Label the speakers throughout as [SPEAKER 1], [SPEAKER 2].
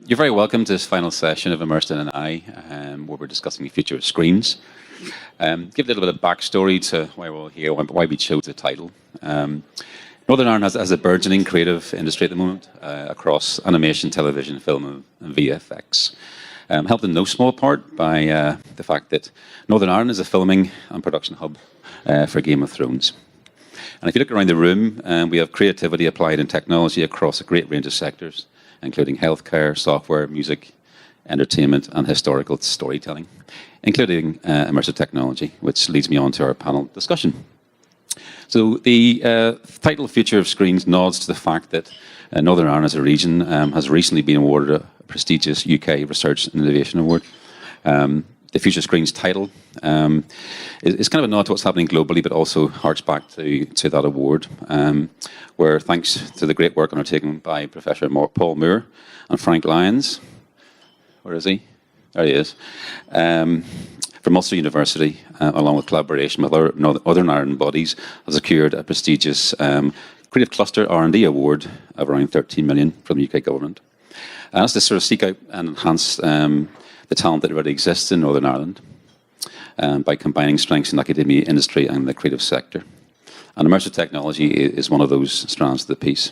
[SPEAKER 1] You're very welcome to this final session of Immersed in an Eye, where we're discussing the future of screens. Give a little bit of backstory to why we're all here, why we chose the title. Northern Ireland has a burgeoning creative industry at the moment across animation, television, film, and VFX. Helped in no small part by the fact that Northern Ireland is a filming and production hub for Game of Thrones. And if you look around the room, we have creativity applied in technology across a great range of sectors, including healthcare, software, music, entertainment, and historical storytelling, including immersive technology, which leads me on to our panel discussion. So the title Future of Screens nods to the fact that Northern Ireland as a region has recently been awarded a prestigious UK Research and Innovation Award. The Future Screens title is kind of a nod to what's happening globally, but also harks back to that award, where thanks to the great work undertaken by Professor Paul Moore and Frank Lyons, where is he? There he is, from Ulster University, along with collaboration with other Northern Ireland bodies, has secured a prestigious Creative Cluster R&D Award of around 13 million from the UK government. And that's to sort of seek out and enhance the talent that already exists in Northern Ireland by combining strengths in academia, industry, and the creative sector. And immersive technology is one of those strands of the piece.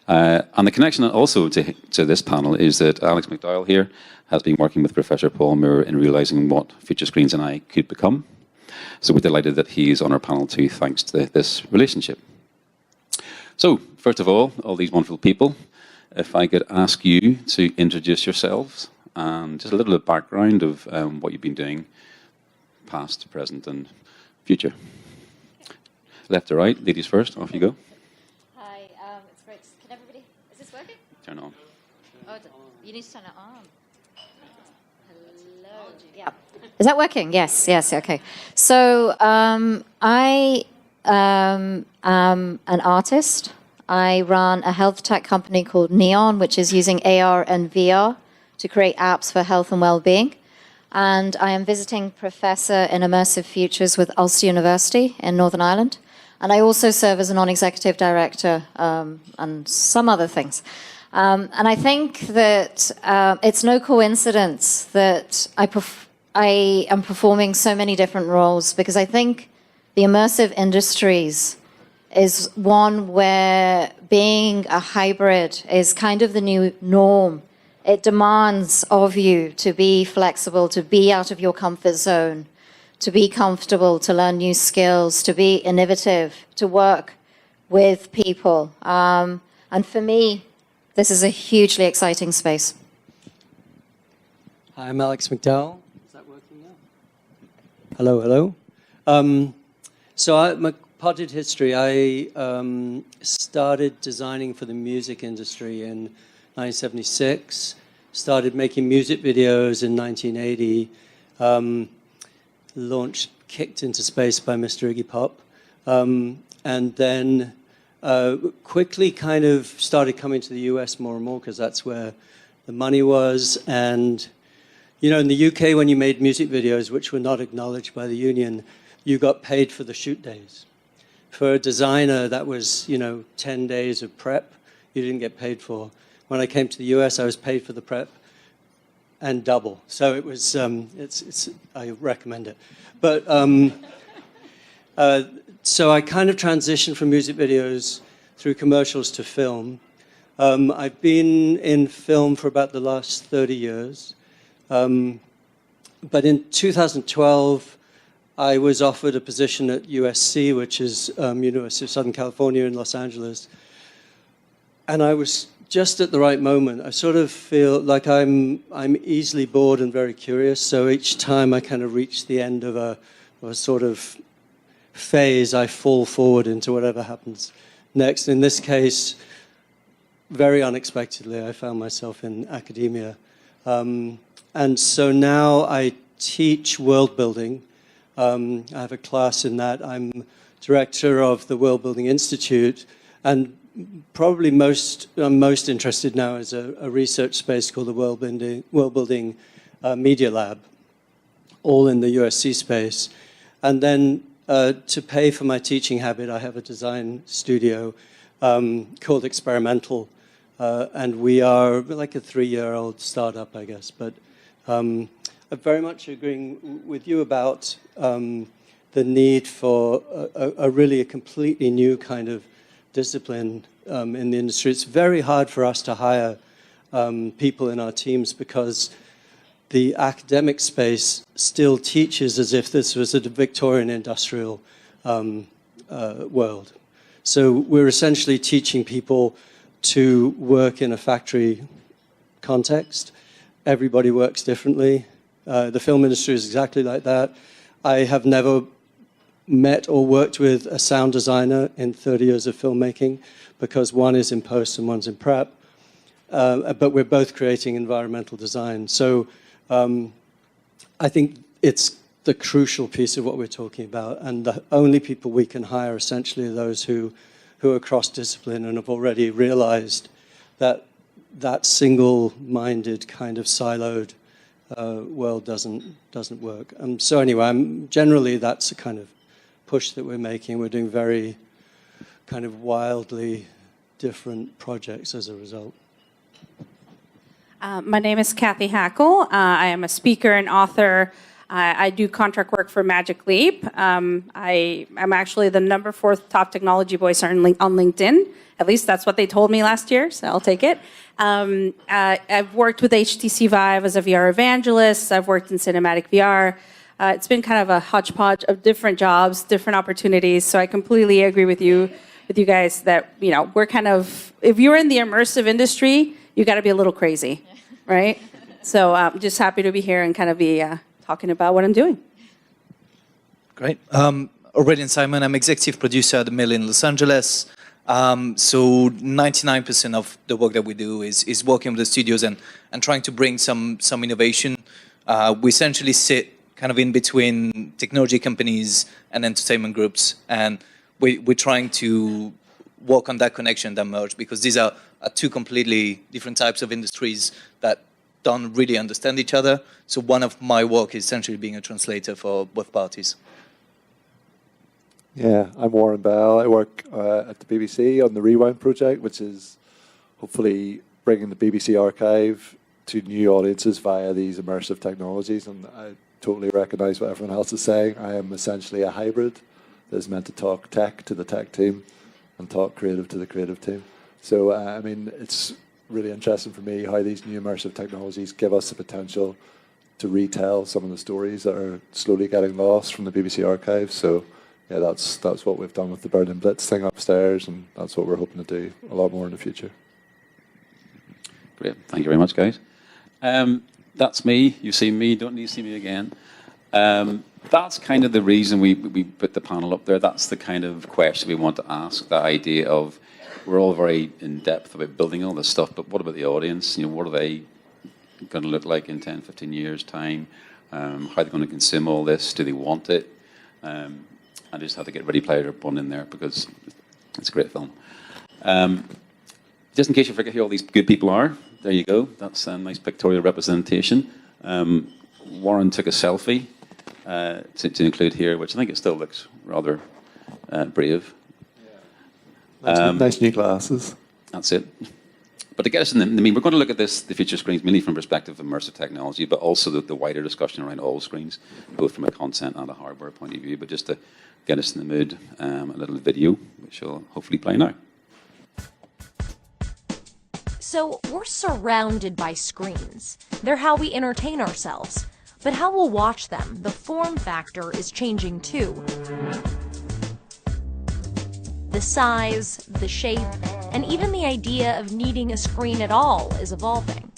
[SPEAKER 1] And the connection also to this panel is that Alex McDowell here has been working with Professor Paul Moore in realising what Future Screens and I could become. So we're delighted that he is on our panel too, thanks to this relationship. So, first of all these wonderful people, if I could ask you to introduce yourselves and just a little bit of background of what you've been doing, past, present, and future. Left to right, ladies first, off you go.
[SPEAKER 2] Hi, it's great. Can everybody, is this working?
[SPEAKER 1] Turn on.
[SPEAKER 2] Oh, you need to turn it on. Hello. Yeah. Is that working? Yes, okay. So I am an artist. I run a health tech company called Neon, which is using AR and VR to create apps for health and well-being. And I am visiting professor in immersive futures with Ulster University in Northern Ireland. And I also serve as a non-executive director and some other things. And I think that it's no coincidence that I am performing so many different roles, because I think the immersive industries is one where being a hybrid is kind of the new norm. It demands of you to be flexible, to be out of your comfort zone, to be comfortable, to learn new skills, to be innovative, to work with people. And for me, this is a hugely exciting space.
[SPEAKER 3] Hi, I'm Alex McDowell. Is that working now? Hello. So my potted history, I started designing for the music industry in 1976, started making music videos in 1980, kicked into space by Mr. Iggy Pop, and then quickly kind of started coming to the US more and more, because that's where the money was. And, you know, in the UK, when you made music videos, which were not acknowledged by the union, you got paid for the shoot days. For a designer, that was, 10 days of prep you didn't get paid for. When I came to the US, I was paid for the prep and double. So it was, I recommend it. But, so I kind of transitioned from music videos through commercials to film. I've been in film for about the last 30 years. But in 2012, I was offered a position at USC, which is University of Southern California in Los Angeles. And I was just at the right moment. I sort of feel like I'm easily bored and very curious. So each time I kind of reach the end of a sort of phase, I fall forward into whatever happens next. In this case, very unexpectedly, I found myself in academia. And so now I teach world building. I have a class in that. I'm director of the World Building Institute, and probably I'm most interested now is a research space called the World Building Media Lab, all in the USC space. And then to pay for my teaching habit, I have a design studio called Experimental, And we are like a 3-year-old startup, I guess. But I'm very much agreeing with you about the need for a really completely new kind of discipline in the industry. It's very hard for us to hire people in our teams because the academic space still teaches as if this was a Victorian industrial world. So we're essentially teaching people to work in a factory context. Everybody works differently. The film industry is exactly like that. I have never met or worked with a sound designer in 30 years of filmmaking because one is in post and one's in prep. But we're both creating environmental design. So I think it's the crucial piece of what we're talking about. And the only people we can hire essentially are those who are cross-discipline and have already realized that that single-minded kind of siloed world doesn't work. So anyway, generally that's a kind of push that we're making. We're doing very kind of wildly different projects as a result.
[SPEAKER 4] My name is Cathy Hackl. I am a speaker and author. I do contract work for Magic Leap. I'm actually the #4 top technology voice on LinkedIn. At least that's what they told me last year, so I'll take it. I've worked with HTC Vive as a VR evangelist. I've worked in cinematic VR. It's been kind of a hodgepodge of different jobs, different opportunities. So I completely agree with you guys that, you know, we're kind of, if you're in the immersive industry, you got to be a little crazy, right? So I'm just happy to be here and kind of be talking about what I'm doing.
[SPEAKER 5] Great. Aurelien Simon, I'm executive producer at the Mill in Los Angeles. So 99% of the work that we do is working with the studios and trying to bring some innovation. We essentially sit kind of in between technology companies and entertainment groups, and we're trying to work on that connection, that merge, because these are two completely different types of industries that don't really understand each other. So one of my work is essentially being a translator for both parties.
[SPEAKER 6] Yeah, I'm Warren Bell. I work at the BBC on the Rewind project, which is hopefully bringing the BBC archive to new audiences via these immersive technologies. And I totally recognize what everyone else is saying. I am essentially a hybrid that is meant to talk tech to the tech team and talk creative to the creative team. So, I mean, it's really interesting for me how these new immersive technologies give us the potential to retell some of the stories that are slowly getting lost from the BBC archive. So, yeah, that's what we've done with the Berlin Blitz thing upstairs, and that's what we're hoping to do a lot more in the future.
[SPEAKER 1] Great. Thank you very much, guys. That's me. You've seen me. Don't need to see me again. That's kind of the reason we put the panel up there. That's the kind of question we want to ask, the idea of, we're all very in-depth about building all this stuff, but what about the audience? You know, what are they going to look like in 10, 15 years' time? How are they going to consume all this? Do they want it? I just had to get Ready Player One in there because it's a great film. Just in case you forget who all these good people are, there you go. That's a nice pictorial representation. Warren took a selfie to include here, which I think it still looks rather brave.
[SPEAKER 6] Nice new glasses.
[SPEAKER 1] That's it. But to get us in, I mean, we're going to look at the future screens mainly from the perspective of immersive technology, but also the wider discussion around all screens, both from a content and a hardware point of view. But just to get us in the mood, a little video, which will hopefully play now.
[SPEAKER 7] So we're surrounded by screens. They're how we entertain ourselves. But how we'll watch them, the form factor is changing too. The size, the shape, and even the idea of needing a screen at all is evolving.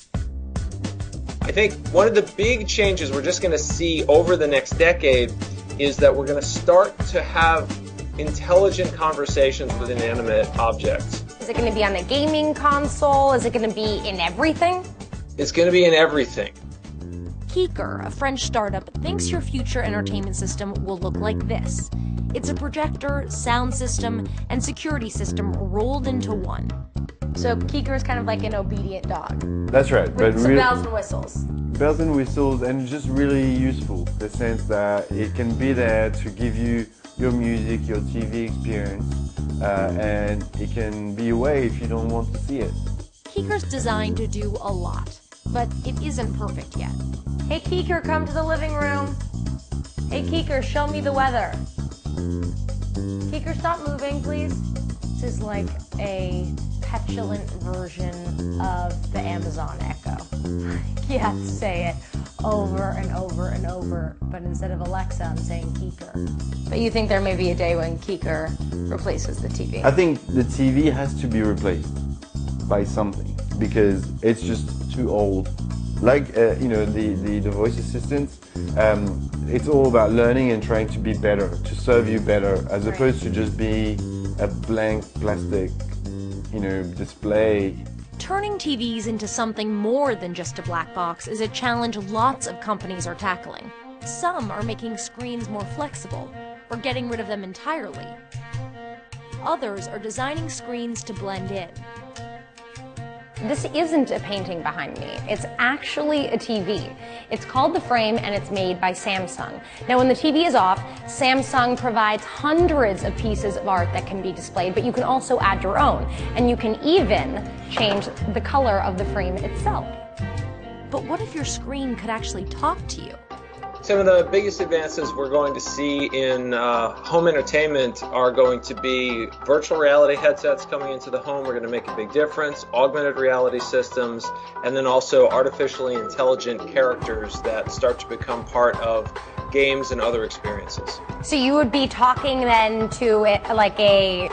[SPEAKER 8] I think one of the big changes we're just going to see over the next decade is that we're going to start to have intelligent conversations with inanimate objects.
[SPEAKER 9] Is it going to be on a gaming console? Is it going to be in everything?
[SPEAKER 8] It's going to be in everything.
[SPEAKER 7] Keeker, a French startup, thinks your future entertainment system will look like this. It's a projector, sound system, and security system rolled into one.
[SPEAKER 9] So Keeker is kind of like an obedient dog.
[SPEAKER 10] That's right.
[SPEAKER 9] With some bells and whistles.
[SPEAKER 10] Bells and whistles, and just really useful. The sense that it can be there to give you your music, your TV experience, and it can be away if you don't want to see it.
[SPEAKER 7] Keeker's designed to do a lot, but it isn't perfect yet.
[SPEAKER 9] Hey, Keeker, come to the living room. Hey, Keeker, show me the weather. Keeker, stop moving, please. This is like a petulant version of the Amazon Echo. You have to say it over and over and over, but instead of Alexa, I'm saying Keeker. But you think there may be a day when Keeker replaces the TV?
[SPEAKER 10] I think the TV has to be replaced by something because it's just too old. Like the voice assistants, it's all about learning and trying to be better, to serve you better, as opposed to just be a blank plastic, display.
[SPEAKER 7] Turning TVs into something more than just a black box is a challenge lots of companies are tackling. Some are making screens more flexible, or getting rid of them entirely. Others are designing screens to blend in.
[SPEAKER 9] This isn't a painting behind me. It's actually a TV. It's called The Frame and it's made by Samsung. Now when the TV is off, Samsung provides hundreds of pieces of art that can be displayed, but you can also add your own. And you can even change the color of the frame itself.
[SPEAKER 7] But what if your screen could actually talk to you?
[SPEAKER 8] Some of the biggest advances we're going to see in home entertainment are going to be virtual reality headsets coming into the home. We're going to make a big difference, augmented reality systems, and then also artificially intelligent characters that start to become part of games and other experiences.
[SPEAKER 9] So you would be talking then to like a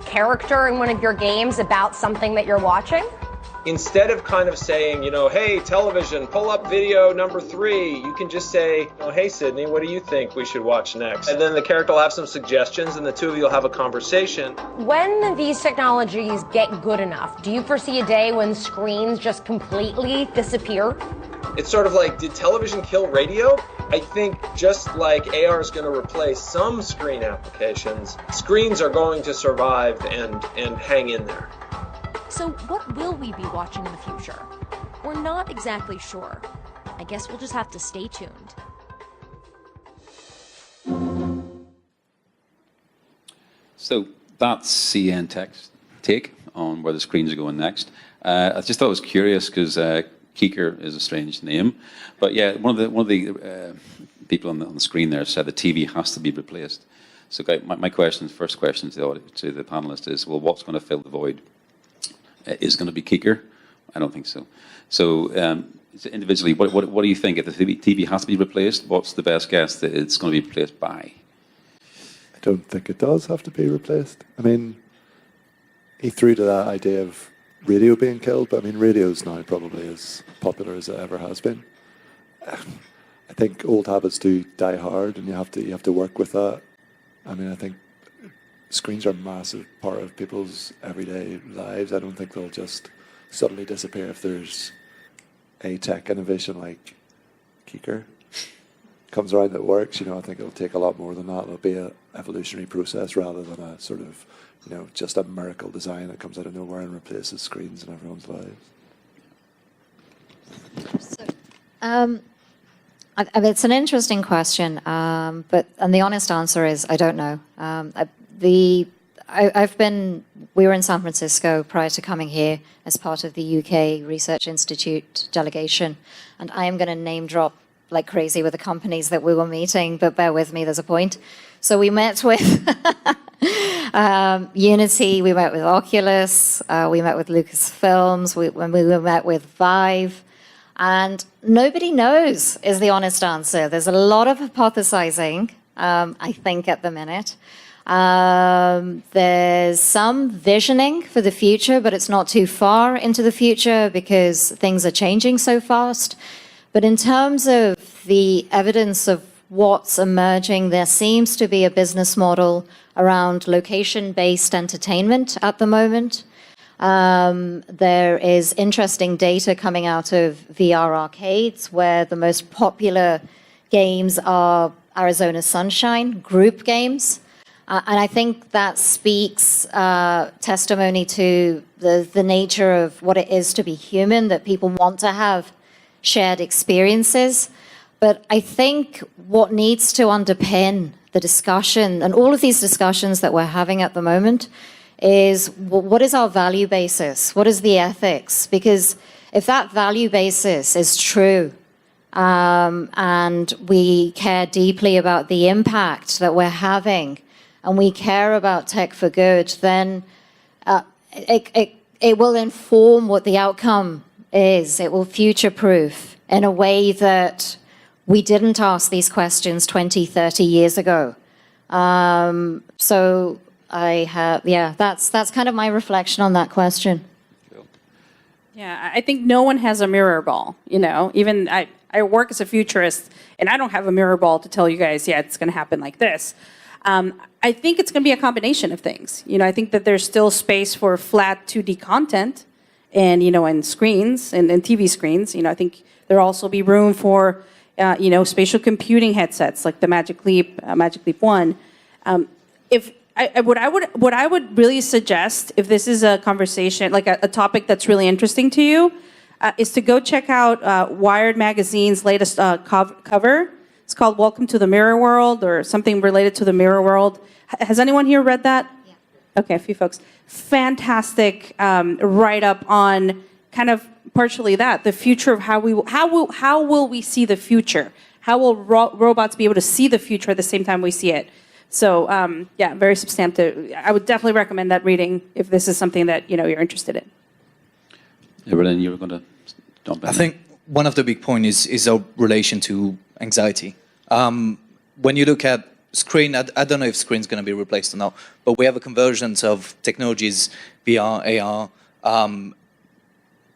[SPEAKER 9] character in one of your games about something that you're watching?
[SPEAKER 8] Instead of kind of saying, hey, television, pull up video number 3, you can just say, hey, Sydney, what do you think we should watch next? And then the character will have some suggestions and the two of you will have a conversation.
[SPEAKER 9] When these technologies get good enough, do you foresee a day when screens just completely disappear?
[SPEAKER 8] It's sort of like, did television kill radio? I think just like AR is going to replace some screen applications, screens are going to survive and hang in there.
[SPEAKER 7] So what will we be watching in the future? We're not exactly sure. I guess we'll just have to stay tuned.
[SPEAKER 1] So that's CN Tech's take on where the screens are going next. I just thought it was curious because Keeker is a strange name, but yeah, one of the people on the screen there said the TV has to be replaced. So my first question to the panelists is, well, what's going to fill the void? Is going to be Keeker? I don't think so. So individually, what do you think? If the TV has to be replaced, what's the best guess that it's going to be replaced by?
[SPEAKER 6] I don't think it does have to be replaced. I mean, he threw to that idea of radio being killed, but I mean, radio's now probably as popular as it ever has been. I think old habits do die hard, and you have to work with that. I mean, I think screens are a massive part of people's everyday lives. I don't think they'll just suddenly disappear if there's a tech innovation like Keeker comes around that works. I think it'll take a lot more than that. It'll be an evolutionary process rather than a sort of, just a miracle design that comes out of nowhere and replaces screens in everyone's lives.
[SPEAKER 2] So, it's an interesting question, but the honest answer is I don't know. We were in San Francisco prior to coming here as part of the UK Research Institute delegation, and I am going to name drop like crazy with the companies that we were meeting, but bear with me, there's a point. So we met with Unity, we met with Oculus, we met with Lucasfilms, we met with Vive, and nobody knows is the honest answer. There's a lot of hypothesizing, I think, at the minute. There's some visioning for the future, but it's not too far into the future because things are changing so fast. But in terms of the evidence of what's emerging, there seems to be a business model around location-based entertainment at the moment. There is interesting data coming out of VR arcades where the most popular games are Arizona Sunshine, group games. And I think that speaks testimony to the nature of what it is to be human, that people want to have shared experiences. But I think what needs to underpin the discussion, and all of these discussions that we're having at the moment, is what is our value basis? What is the ethics? Because if that value basis is true, and we care deeply about the impact that we're having, and we care about tech for good, then it will inform what the outcome is. It will future-proof in a way that we didn't ask these questions 20, 30 years ago. So that's kind of my reflection on that question.
[SPEAKER 4] Yeah, I think no one has a mirror ball, you know. Even I work as a futurist, and I don't have a mirror ball to tell you guys, yeah, it's going to happen like this. I think it's going to be a combination of things. You know, I think that there's still space for flat 2D content and, you know, and screens and TV screens. You know, I think there'll also be room for, you know, spatial computing headsets like the Magic Leap 1. What I would really suggest, if this is a conversation, like a topic that's really interesting to you, is to go check out Wired Magazine's latest cover. It's called Welcome to the Mirror World, or something related to the Mirror World. Has anyone here read that? Yeah. Okay, a few folks. Fantastic write-up on kind of partially that, the future of how will we see the future? How will robots be able to see the future at the same time we see it? So yeah, very substantive. I would definitely recommend that reading if this is something that, you know, you're interested in.
[SPEAKER 1] Aurelien, you were going to jump in.
[SPEAKER 5] I think one of the big points is our relation to anxiety. When you look at screen, I don't know if screen's going to be replaced or not, but we have a convergence of technologies, VR, AR,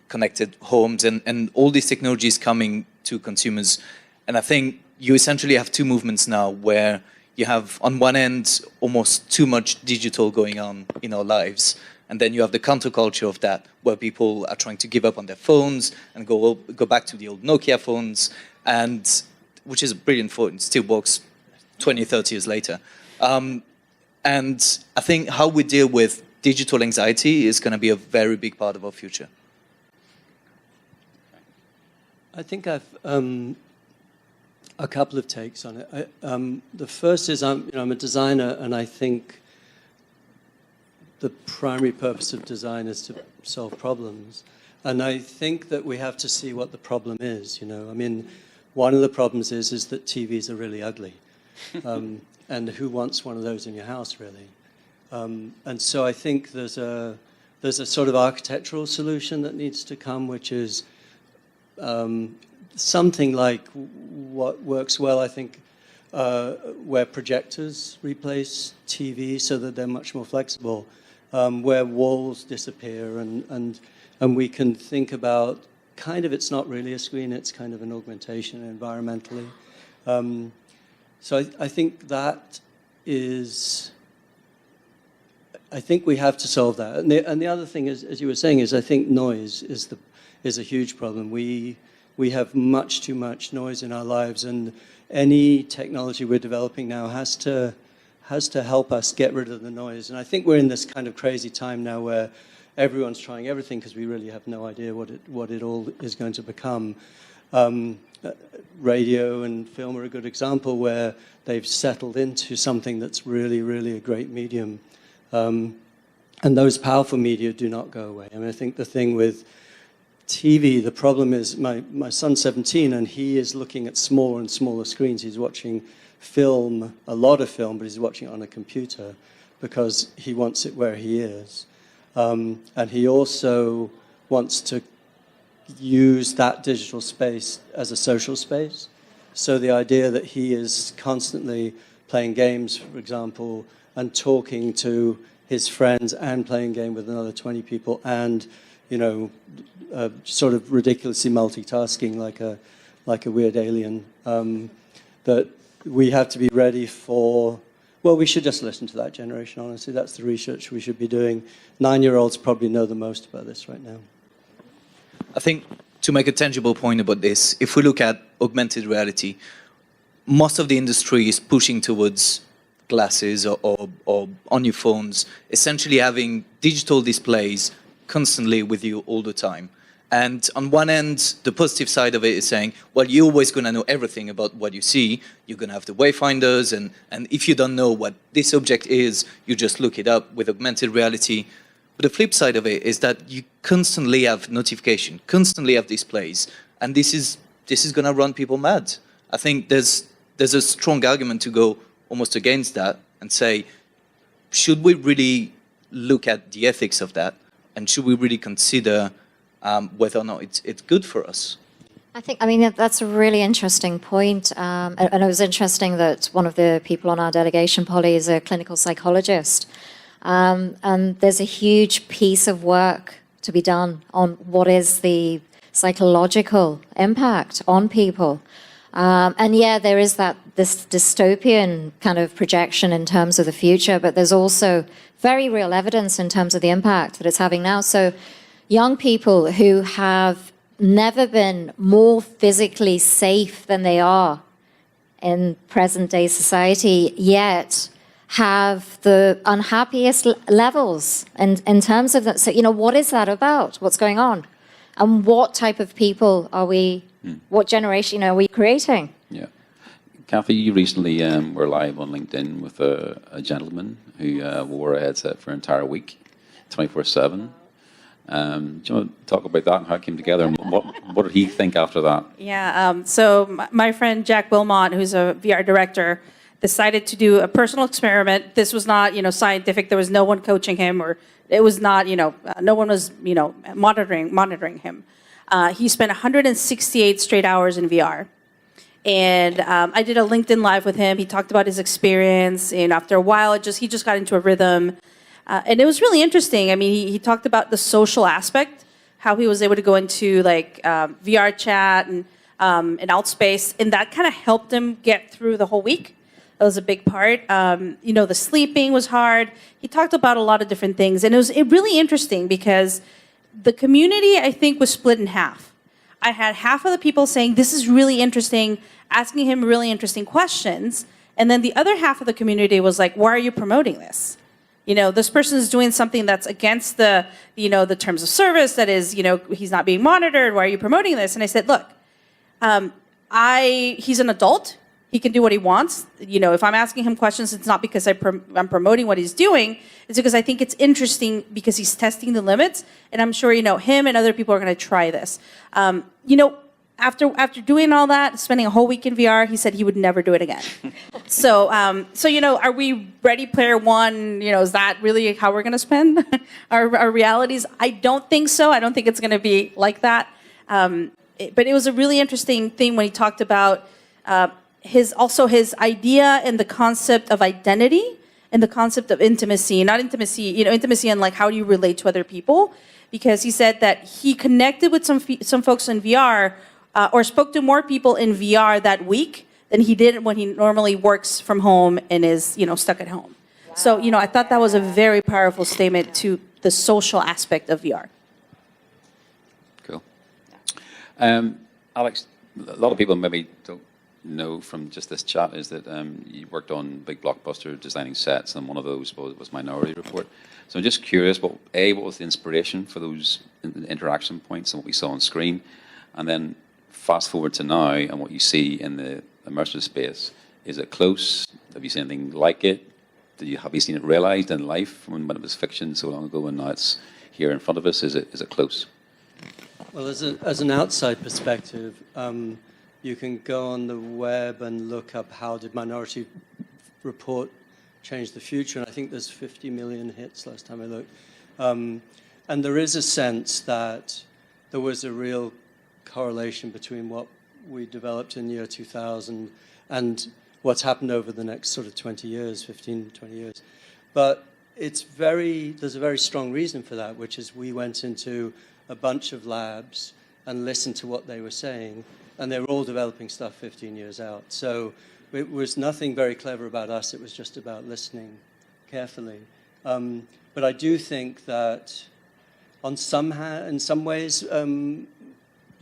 [SPEAKER 5] connected homes, and all these technologies coming to consumers. And I think you essentially have two movements now where you have, on one end, almost too much digital going on in our lives. And then you have the counterculture of that, where people are trying to give up on their phones and go back to the old Nokia phones, and which is a brilliant phone. It still works 20, 30 years later. And I think how we deal with digital anxiety is going to be a very big part of our future.
[SPEAKER 3] I think I've a couple of takes on it. The first is I'm a designer, and I think the primary purpose of design is to solve problems. And I think that we have to see what the problem is. You know, I mean, one of the problems is that TVs are really ugly, and who wants one of those in your house, really? And so I think there's a sort of architectural solution that needs to come, which is something like what works well, I think, where projectors replace TV so that they're much more flexible, where walls disappear, and we can think about kind of, it's not really a screen, it's kind of an augmentation environmentally. So I think that is, I think we have to solve that. And the other thing is, as you were saying, is I think noise is a huge problem. We have much too much noise in our lives, and any technology we're developing now has to help us get rid of the noise. And I think we're in this kind of crazy time now where everyone's trying everything because we really have no idea what it all is going to become. Radio and film are a good example where they've settled into something that's really, really a great medium. And those powerful media do not go away. I mean, I think the thing with TV, the problem is my son's 17 and he is looking at smaller and smaller screens. He's watching film, a lot of film, but he's watching it on a computer because he wants it where he is. And he also wants to use that digital space as a social space. So the idea that he is constantly playing games, for example, and talking to his friends and playing a game with another 20 people and, you know, sort of ridiculously multitasking like a weird alien, that we have to be ready for. Well, we should just listen to that generation, honestly. That's the research we should be doing. 9-year-olds probably know the most about this right now.
[SPEAKER 5] I think to make a tangible point about this, if we look at augmented reality, most of the industry is pushing towards glasses or on your phones, essentially having digital displays constantly with you all the time. And on one end, the positive side of it is saying, well, you're always going to know everything about what you see. You're going to have the wayfinders, and if you don't know what this object is, you just look it up with augmented reality. But the flip side of it is that you constantly have notification, constantly have displays, and this is going to run people mad. I think there's a strong argument to go almost against that and say, should we really look at the ethics of that, and should we really consider whether or not it's good for us?
[SPEAKER 2] I mean, that's a really interesting point. And it was interesting that one of the people on our delegation, Polly, is a clinical psychologist. And there's a huge piece of work to be done on what is the psychological impact on people. And yeah, there is this dystopian kind of projection in terms of the future, but there's also very real evidence in terms of the impact that it's having now. So young people who have never been more physically safe than they are in present-day society, yet have the unhappiest levels in terms of that. So, what is that about? What's going on? And what type of people are we, what generation are we creating?
[SPEAKER 1] Yeah. Cathy, you recently were live on LinkedIn with a gentleman who wore a headset for an entire week, 24/7. Do you want to talk about that and how it came together, and what did he think after that?
[SPEAKER 4] Yeah, so my friend Jack Wilmot, who's a VR director, decided to do a personal experiment. This was not, scientific. There was no one coaching him, or it was not, no one was, monitoring him. He spent 168 straight hours in VR. And I did a LinkedIn Live with him. He talked about his experience, and after a while, he just got into a rhythm. And it was really interesting. I mean, he talked about the social aspect, how he was able to go into VR chat and Outspace, and that kind of helped him get through the whole week. That was a big part. The sleeping was hard. He talked about a lot of different things, and it was really interesting because the community, I think, was split in half. I had half of the people saying, this is really interesting, asking him really interesting questions, and then the other half of the community was like, why are you promoting this? This person is doing something that's against the terms of service, that is, he's not being monitored, why are you promoting this? And I said, look, he's an adult. He can do what he wants. If I'm asking him questions, it's not because I'm promoting what he's doing. It's because I think it's interesting because he's testing the limits. And I'm sure, him and other people are going to try this. After doing all that, spending a whole week in VR, he said he would never do it again. So are we Ready Player One? Is that really how we're going to spend our realities? I don't think so. I don't think it's going to be like that. But it was a really interesting thing when he talked about his idea and the concept of identity and the concept of intimacy, not intimacy, intimacy and how do you relate to other people? Because he said that he connected with some folks in VR or spoke to more people in VR that week than he did when he normally works from home and is, stuck at home. Wow. So, I thought that was a very powerful statement to the social aspect of VR.
[SPEAKER 1] Cool. Alex, a lot of people maybe don't know from just this chat is that you worked on big blockbuster designing sets, and one of those was Minority Report. So I'm just curious, what was the inspiration for those interaction points and what we saw on screen? And then fast forward to now and what you see in the immersive space. Is it close? Have you seen anything like it? Have you seen it realized in life when it was fiction so long ago and now it's here in front of us? Is it close?
[SPEAKER 3] Well, as an outside perspective, you can go on the web and look up how did Minority Report change the future, and I think there's 50 million hits last time I looked. And there is a sense that there was a real correlation between what we developed in the year 2000 and what's happened over the next sort of 20 years, 15, 20 years. But there's a very strong reason for that, which is we went into a bunch of labs and listened to what they were saying, and they were all developing stuff 15 years out. So it was nothing very clever about us. It was just about listening carefully. But I do think that in some ways,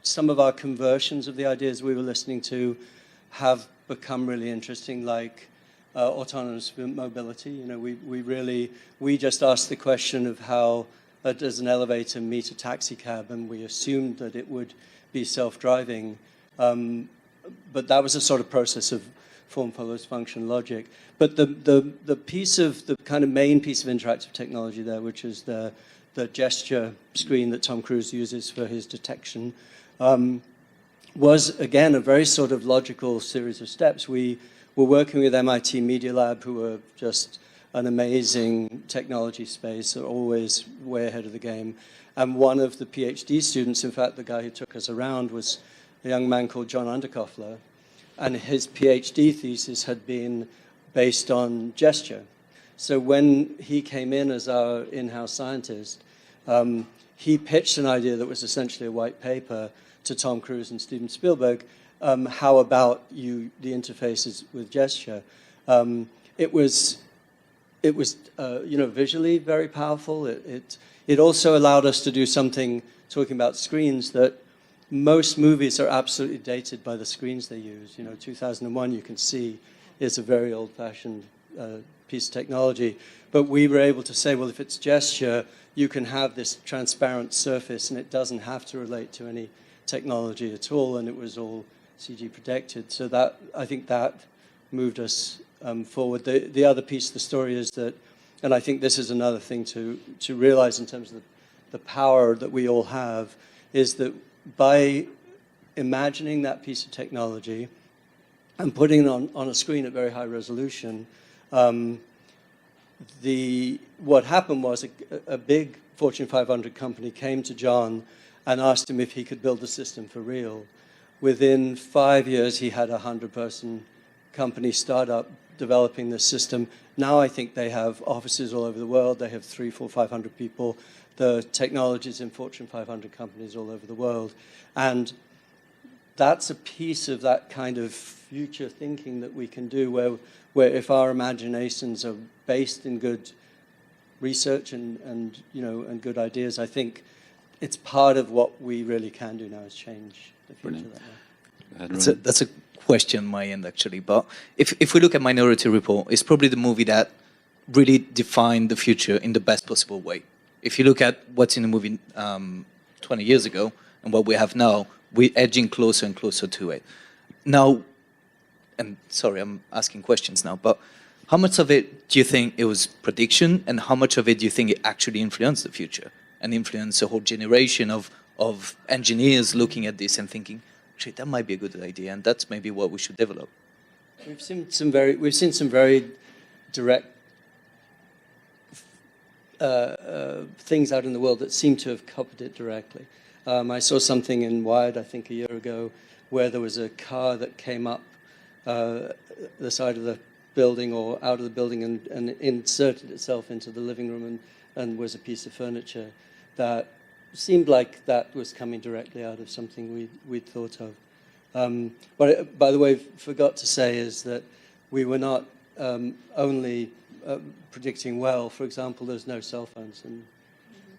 [SPEAKER 3] some of our conversions of the ideas we were listening to have become really interesting, like autonomous mobility. We just asked the question of how does an elevator meet a taxi cab, and we assumed that it would be self-driving. But that was a sort of process of form follows function logic. But the piece of, the kind of main piece of interactive technology there, which is the gesture screen that Tom Cruise uses for his detection, was, again, a very sort of logical series of steps. We were working with MIT Media Lab, who were just an amazing technology space, they're always way ahead of the game. And one of the PhD students, in fact, the guy who took us around, was a young man called John Underkoffler. And his PhD thesis had been based on gesture. So when he came in as our in-house scientist, he pitched an idea that was essentially a white paper to Tom Cruise and Steven Spielberg. How about the interfaces with gesture? It was visually very powerful. It also allowed us to do something, talking about screens, that most movies are absolutely dated by the screens they use. 2001, you can see, is a very old-fashioned piece of technology. But we were able to say, well, if it's gesture, you can have this transparent surface, and it doesn't have to relate to any technology at all, and it was all CG protected. So that, I think that moved us forward. The other piece of the story is that, and I think this is another thing to realize in terms of the power that we all have, is that by imagining that piece of technology and putting it on a screen at very high resolution, what happened was a big Fortune 500 company came to John and asked him if he could build the system for real. Within 5 years, he had a 100-person company startup developing this system. Now I think they have offices all over the world. They have 300, 400, 500 people. The technologies in Fortune 500 companies all over the world. And that's a piece of that kind of future thinking that we can do, where if our imaginations are based in good research and good ideas, I think it's part of what we really can do now, is change the future that way.
[SPEAKER 5] That's a question on my end, actually. But if we look at Minority Report, it's probably the movie that really defined the future in the best possible way. If you look at what's in the movie 20 years ago and what we have now, we're edging closer and closer to it. Now, and sorry, I'm asking questions now, but how much of it do you think it was prediction, and how much of it do you think it actually influenced the future and influenced a whole generation of engineers looking at this and thinking, actually, that might be a good idea, and that's maybe what we should develop?
[SPEAKER 3] We've seen some very direct things out in the world that seem to have copied it directly. I saw something in Wired, I think, a year ago, where there was a car that came up the side of the building or out of the building and inserted itself into the living room and was a piece of furniture that seemed like that was coming directly out of something we'd thought of. But by the way, forgot to say is that we were not only predicting well. For example, there's no cell phones in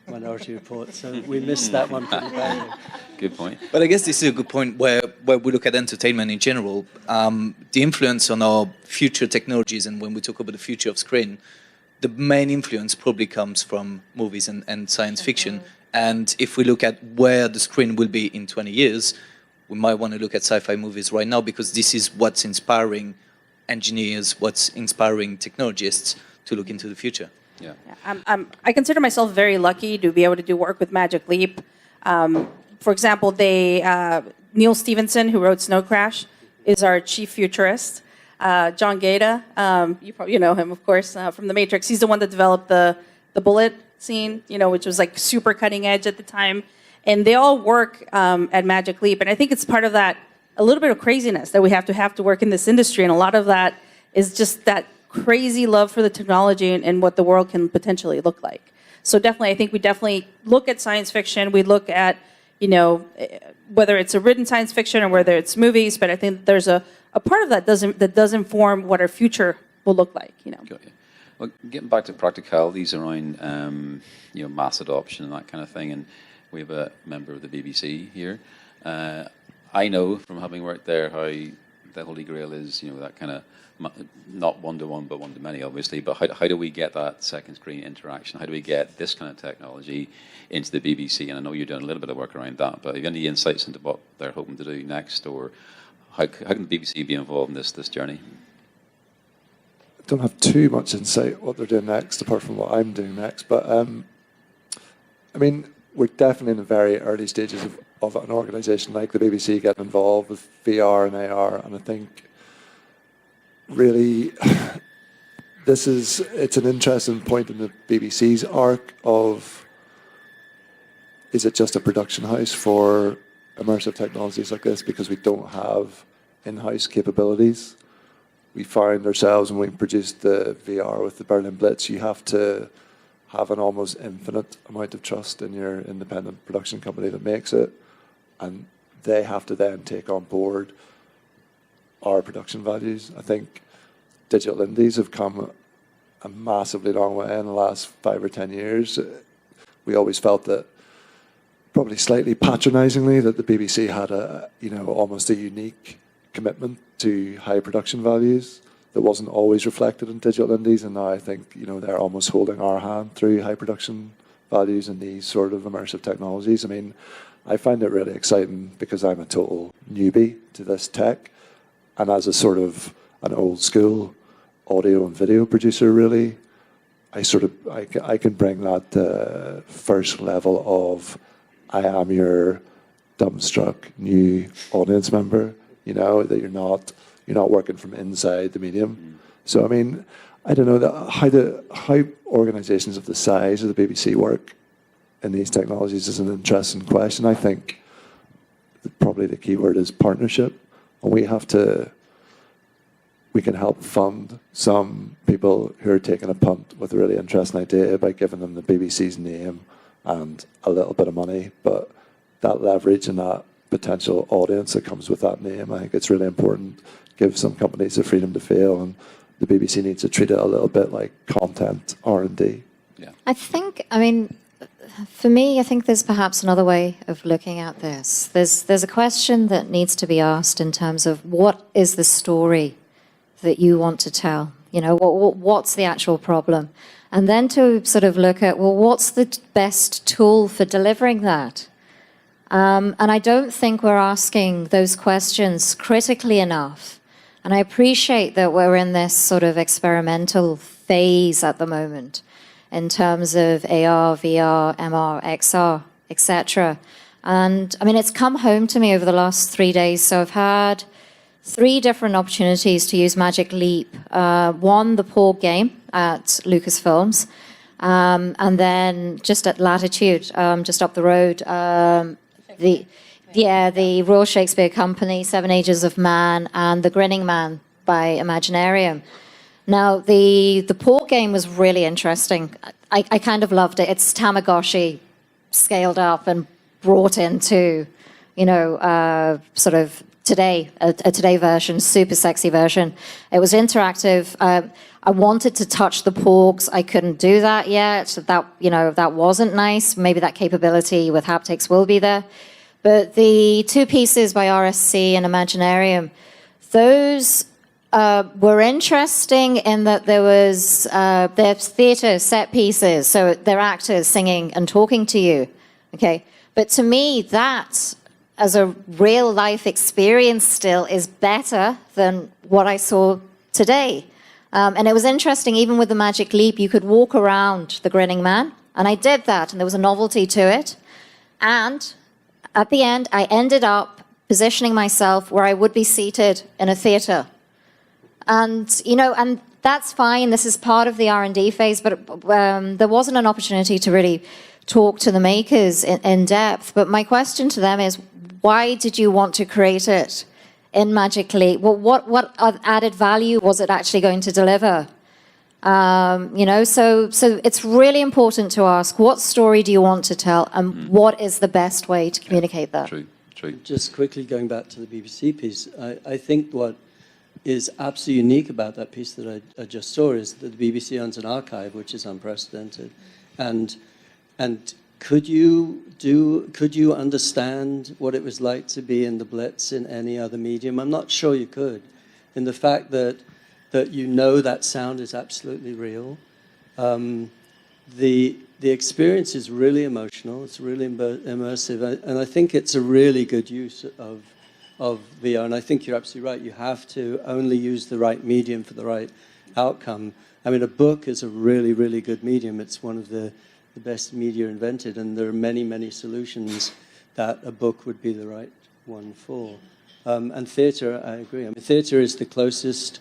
[SPEAKER 3] Minority Report, so we missed that one pretty badly.
[SPEAKER 1] Good point.
[SPEAKER 5] But I guess this is a good point where we look at entertainment in general. The influence on our future technologies, and when we talk about the future of screen, the main influence probably comes from movies and science fiction. And if we look at where the screen will be in 20 years, we might want to look at sci-fi movies right now, because this is what's inspiring engineers, what's inspiring technologists to look into the future.
[SPEAKER 1] Yeah.
[SPEAKER 4] I consider myself very lucky to be able to do work with Magic Leap. For example, Neil Stephenson, who wrote Snow Crash, is our chief futurist. John Gaeta, you know him, of course, from The Matrix. He's the one that developed the bullet scene, which was like super cutting edge at the time. And they all work at Magic Leap. And I think it's part of that, a little bit of craziness that we have to work in this industry. And a lot of that is just that crazy love for the technology and what the world can potentially look like. So definitely, I think we definitely look at science fiction. We look at, whether it's a written science fiction or whether it's movies. But I think there's a part of that that does inform what our future will look like.
[SPEAKER 1] Got you. Well, getting back to practicalities around mass adoption and that kind of thing, and we have a member of the BBC here. I know from having worked there how the holy grail is, that kind of not one-to-one, but one-to-many, obviously. But how do we get that second screen interaction? How do we get this kind of technology into the BBC? And I know you're doing a little bit of work around that, but have you any insights into what they're hoping to do next, or how can the BBC be involved in this journey?
[SPEAKER 6] I don't have too much insight what they're doing next, apart from what I'm doing next. But I mean, we're definitely in the very early stages of an organisation like the BBC getting involved with VR and AR, and I think really it's an interesting point in the BBC's arc of, is it just a production house for immersive technologies like this because we don't have in-house capabilities? We found ourselves when we produced the VR with the Berlin Blitz, you have to have an almost infinite amount of trust in your independent production company that makes it, and they have to then take on board our production values. I think digital indies have come a massively long way in the last 5 or 10 years. We always felt that, probably slightly patronisingly, that the BBC had almost a unique commitment to high production values that wasn't always reflected in digital indies, and now I think they're almost holding our hand through high production values and these sort of immersive technologies. I mean, I find it really exciting because I'm a total newbie to this tech, and as a sort of an old school audio and video producer, really, I can bring that first level of I am your dumbstruck new audience member. That you're not working from inside the medium. So I mean, I don't know how organisations of the size of the BBC work in these technologies is an interesting question. I think probably the key word is partnership, and we can help fund some people who are taking a punt with a really interesting idea by giving them the BBC's name and a little bit of money, but that leverage and that potential audience that comes with that name, I think it's really important. Give some companies the freedom to fail, and the BBC needs to treat it a little bit like content R&D.
[SPEAKER 1] Yeah.
[SPEAKER 2] For me, I think there's perhaps another way of looking at this. There's a question that needs to be asked in terms of what is the story that you want to tell? What's the actual problem? And then to sort of look at, what's the best tool for delivering that? And I don't think we're asking those questions critically enough. And I appreciate that we're in this sort of experimental phase at the moment in terms of AR, VR, MR, XR, etc. And I mean, it's come home to me over the last 3 days. So I've had 3 different opportunities to use Magic Leap. One, the Porg game at Lucasfilms. And then just at Latitude, just up the road, the Royal Shakespeare Company, 7 Ages of Man, and The Grinning Man by Imaginarium. Now, the Porg game was really interesting. I kind of loved it. It's Tamagotchi scaled up and brought into, sort of today, a today version, super sexy version. It was interactive. I wanted to touch the porgs. I couldn't do that yet. That wasn't nice. Maybe that capability with haptics will be there. But the 2 pieces by RSC and Imaginarium, those were interesting in that there was their theatre set pieces, so they're actors singing and talking to you. Okay, but to me, that as a real life experience still is better than what I saw today. And it was interesting, even with the Magic Leap, you could walk around the Grinning Man, and I did that, and there was a novelty to it. And at the end, I ended up positioning myself where I would be seated in a theatre. And, and that's fine. This is part of the R&D phase, but there wasn't an opportunity to really talk to the makers in depth. But my question to them is, why did you want to create it in Magic Leap? Well, what added value was it actually going to deliver? So it's really important to ask, what story do you want to tell, and what is the best way to communicate that?
[SPEAKER 1] True.
[SPEAKER 3] Just quickly going back to the BBC piece, I think what is absolutely unique about that piece that I just saw is that the BBC owns an archive which is unprecedented, and could you understand what it was like to be in the Blitz in any other medium? I'm not sure you could. In the fact that you know that sound is absolutely real. The experience is really emotional. It's really immersive, and I think it's a really good use of VR. And I think you're absolutely right. You have to only use the right medium for the right outcome. I mean, a book is a really, really good medium. It's one of the best media invented, and there are many, many solutions that a book would be the right one for. And theatre, I agree. I mean, theatre is the closest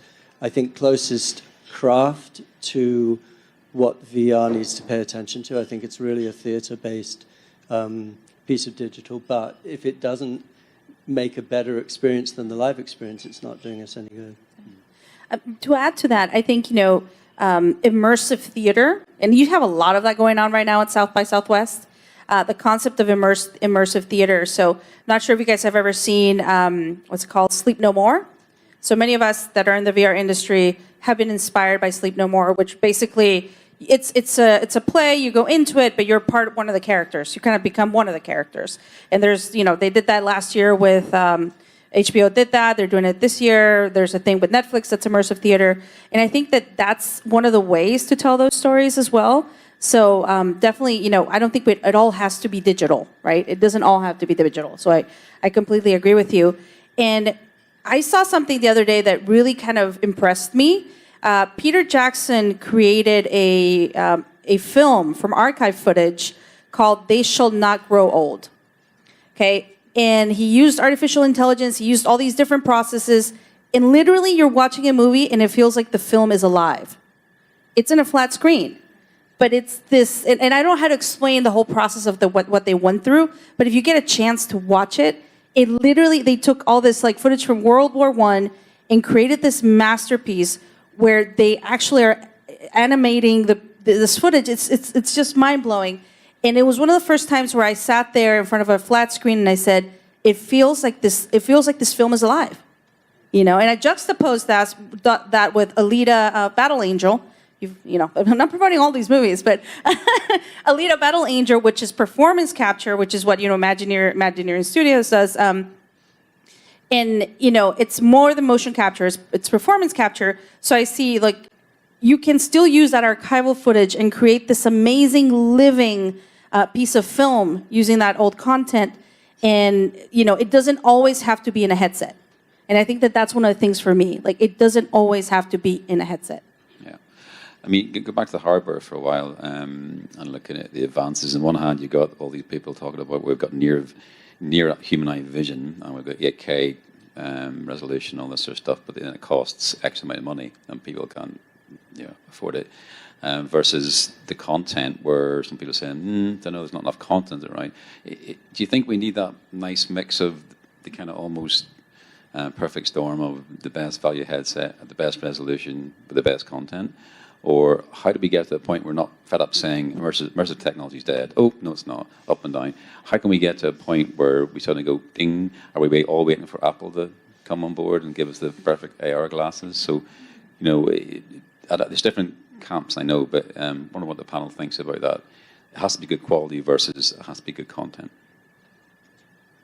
[SPEAKER 3] craft to what VR needs to pay attention to. I think it's really a theatre-based piece of digital, but if it doesn't make a better experience than the live experience, it's not doing us any good.
[SPEAKER 4] To add to that, I think, immersive theater, and you have a lot of that going on right now at South by Southwest, the concept of immersive theater. So not sure if you guys have ever seen what's called Sleep No More. So many of us that are in the VR industry have been inspired by Sleep No More, which basically it's a play. You go into it, but you're one of the characters. You kind of become one of the characters. And there's they did that last year with HBO did that. They're doing it this year. There's a thing with Netflix that's immersive theater, and I think that's one of the ways to tell those stories as well. So definitely, I don't think it all has to be digital, right? It doesn't all have to be digital. So I completely agree with you. And I saw something the other day that really kind of impressed me. Peter Jackson created a film from archive footage called "They Shall Not Grow Old." Okay, and he used artificial intelligence. He used all these different processes, and literally, you're watching a movie, and it feels like the film is alive. It's in a flat screen. But it's this, and I don't know how to explain the whole process of what they went through, but if you get a chance to watch it, they took all this footage from World War I and created this masterpiece where they actually are animating this footage. It's just mind-blowing. And it was one of the first times where I sat there in front of a flat screen and I said, it feels like this film is alive. And I juxtaposed that with Alita Battle Angel. I'm not promoting all these movies, but Alita Battle Angel, which is performance capture, which is what Imagineering Studios does, and it's more than motion capture; it's performance capture. So I see you can still use that archival footage and create this amazing living piece of film using that old content, and it doesn't always have to be in a headset. And I think that's one of the things for me. It doesn't always have to be in a headset.
[SPEAKER 1] I mean, go back to the hardware for a while and looking at the advances. On one hand, you got all these people talking about we've got near human eye vision, and we've got 8K resolution, all this sort of stuff, but then it costs X amount of money, and people can't afford it. Versus the content, where some people are saying, don't know, there's not enough content, right? Do you think we need that nice mix of the kind of almost perfect storm of the best value headset at the best resolution with the best content? Or how do we get to the point we're not fed up saying immersive technology is dead? Oh, no, it's not. Up and down. How can we get to a point where we suddenly go, ding, are we all waiting for Apple to come on board and give us the perfect AR glasses? So, there's different camps, I know, but I wonder what the panel thinks about that. It has to be good quality versus it has to be good content.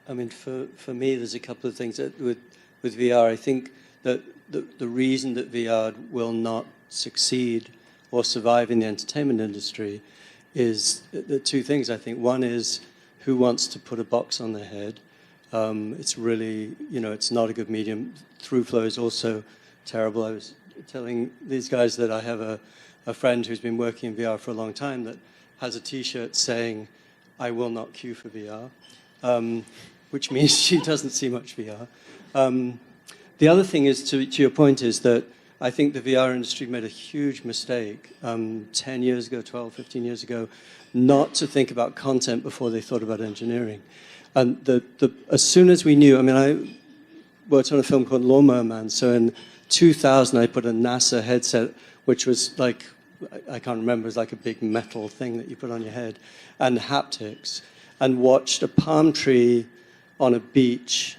[SPEAKER 3] I mean, for me, there's a couple of things that with VR. I think that the reason that VR will not succeed or survive in the entertainment industry is the two things, I think. One is who wants to put a box on their head. It's really, it's not a good medium. Through-flow is also terrible. I was telling these guys that I have a friend who's been working in VR for a long time that has a T-shirt saying, "I will not queue for VR," which means she doesn't see much VR. The other thing is, to your point, is that I think the VR industry made a huge mistake 10 years ago, 12, 15 years ago, not to think about content before they thought about engineering. And as soon as we knew, I worked on a film called Lawnmower Man. So in 2000, I put a NASA headset, which was like, I can't remember, it was like a big metal thing that you put on your head, and haptics, and watched a palm tree on a beach,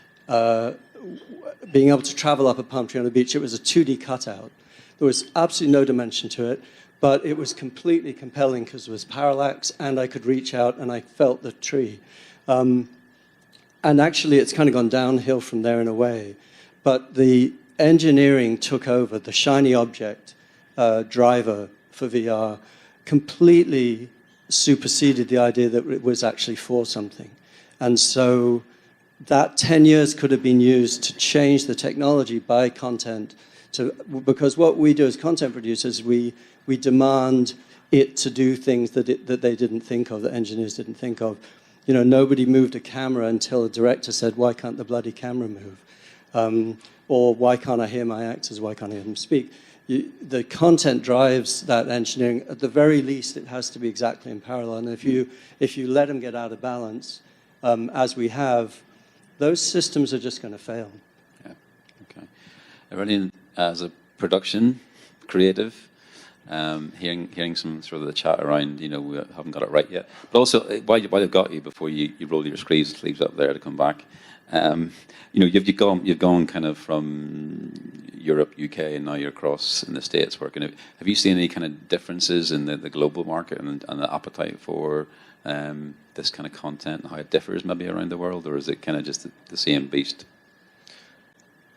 [SPEAKER 3] being able to travel up a palm tree on a beach. It was a 2D cutout. There was absolutely no dimension to it, but it was completely compelling because it was parallax and I could reach out and I felt the tree. And actually, it's kind of gone downhill from there in a way. But the engineering took over, the shiny object driver for VR completely superseded the idea that it was actually for something. And so that 10 years could have been used to change the technology by content. Because what we do as content producers, we demand it to do things that they didn't think of, that engineers didn't think of. You know, nobody moved a camera until a director said, why can't the bloody camera move? Or why can't I hear my actors? Why can't I hear them speak? The content drives that engineering. At the very least, it has to be exactly in parallel. And if you let them get out of balance, as we have, those systems are just going to fail.
[SPEAKER 1] Yeah. Okay. Aurelien, as a production creative, hearing some sort of the chat around, you know, we haven't got it right yet. But also, while I've got you, before you roll your sleeves up there to come back, you know, you've gone kind of from Europe, UK, and now you're across in the States working. Have you seen any kind of differences in the global market and the appetite for this kind of content and how it differs maybe around the world, or is it kind of just the same beast?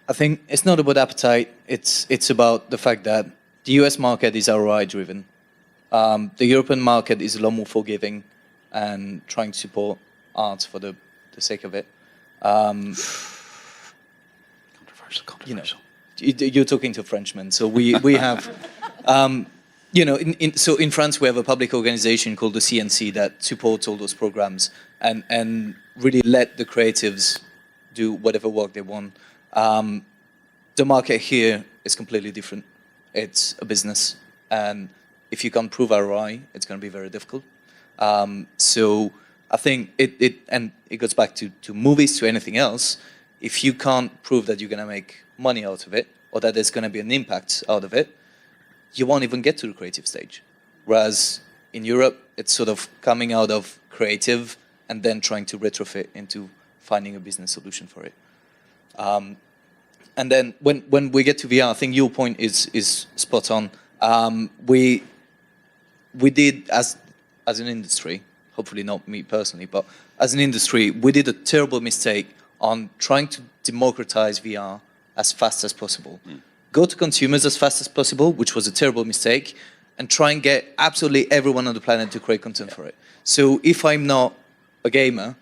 [SPEAKER 5] I think it's not about appetite. It's about the fact that the US market is ROI driven. The European market is a lot more forgiving and trying to support art for the sake of it. Controversial. You know, you're talking to Frenchmen, so we have, you know, so in France we have a public organization called the CNC that supports all those programs and really let the creatives do whatever work they want. The market here is completely different. It's a business, and if you can't prove ROI, it's going to be very difficult. So I think it goes back to movies, to anything else. If you can't prove that you're going to make money out of it, or that there's going to be an impact out of it, you won't even get to the creative stage. Whereas in Europe, it's sort of coming out of creative and then trying to retrofit into finding a business solution for it. And then when we get to VR, I think your point is spot on. We did, as an industry, hopefully not me personally, but as an industry, we did a terrible mistake on trying to democratize VR as fast as possible. Go to consumers as fast as possible, which was a terrible mistake, and try and get absolutely everyone on the planet to create content for it. So if I'm not a gamer,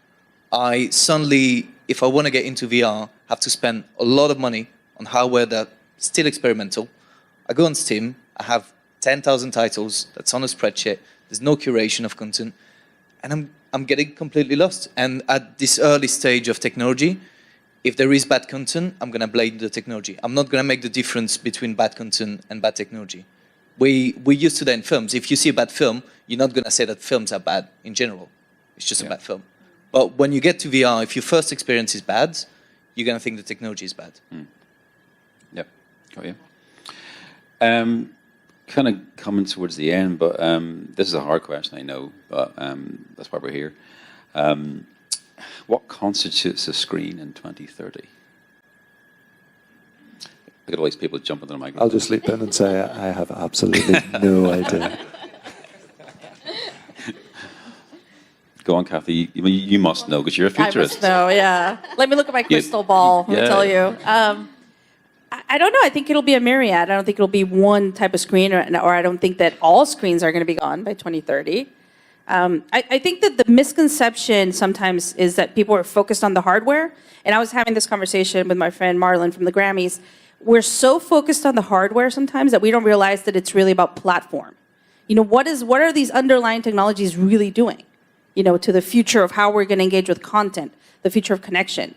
[SPEAKER 5] I suddenly, if I want to get into VR, have to spend a lot of money on hardware that's still experimental. I go on Steam, I have 10,000 titles that's on a spreadsheet, there's no curation of content, and I'm getting completely lost. And at this early stage of technology, if there is bad content, I'm going to blame the technology. I'm not going to make the difference between bad content and bad technology. We used to that in films. If you see a bad film, you're not going to say that films are bad in general. It's just a bad film. But when you get to VR, if your first experience is bad, you're going to think the technology is bad.
[SPEAKER 1] Yep, got you. Kind of coming towards the end, but this is a hard question, I know, but that's why we're here. What constitutes a screen in 2030? Look at all these people jumping to the microphone.
[SPEAKER 6] I'll just leap in and say I have absolutely no idea.
[SPEAKER 1] Go on, Cathy. You must know because you're a futurist.
[SPEAKER 4] I must know, yeah. Let me look at my crystal ball. Let me tell you. I don't know. I think it'll be a myriad. I don't think it'll be one type of screen, or I don't think that all screens are going to be gone by 2030. I think that the misconception sometimes is that people are focused on the hardware. And I was having this conversation with my friend Marlon from the Grammys. We're so focused on the hardware sometimes that we don't realize that it's really about platform. You know, what are these underlying technologies really doing? You know, to the future of how we're going to engage with content, the future of connection.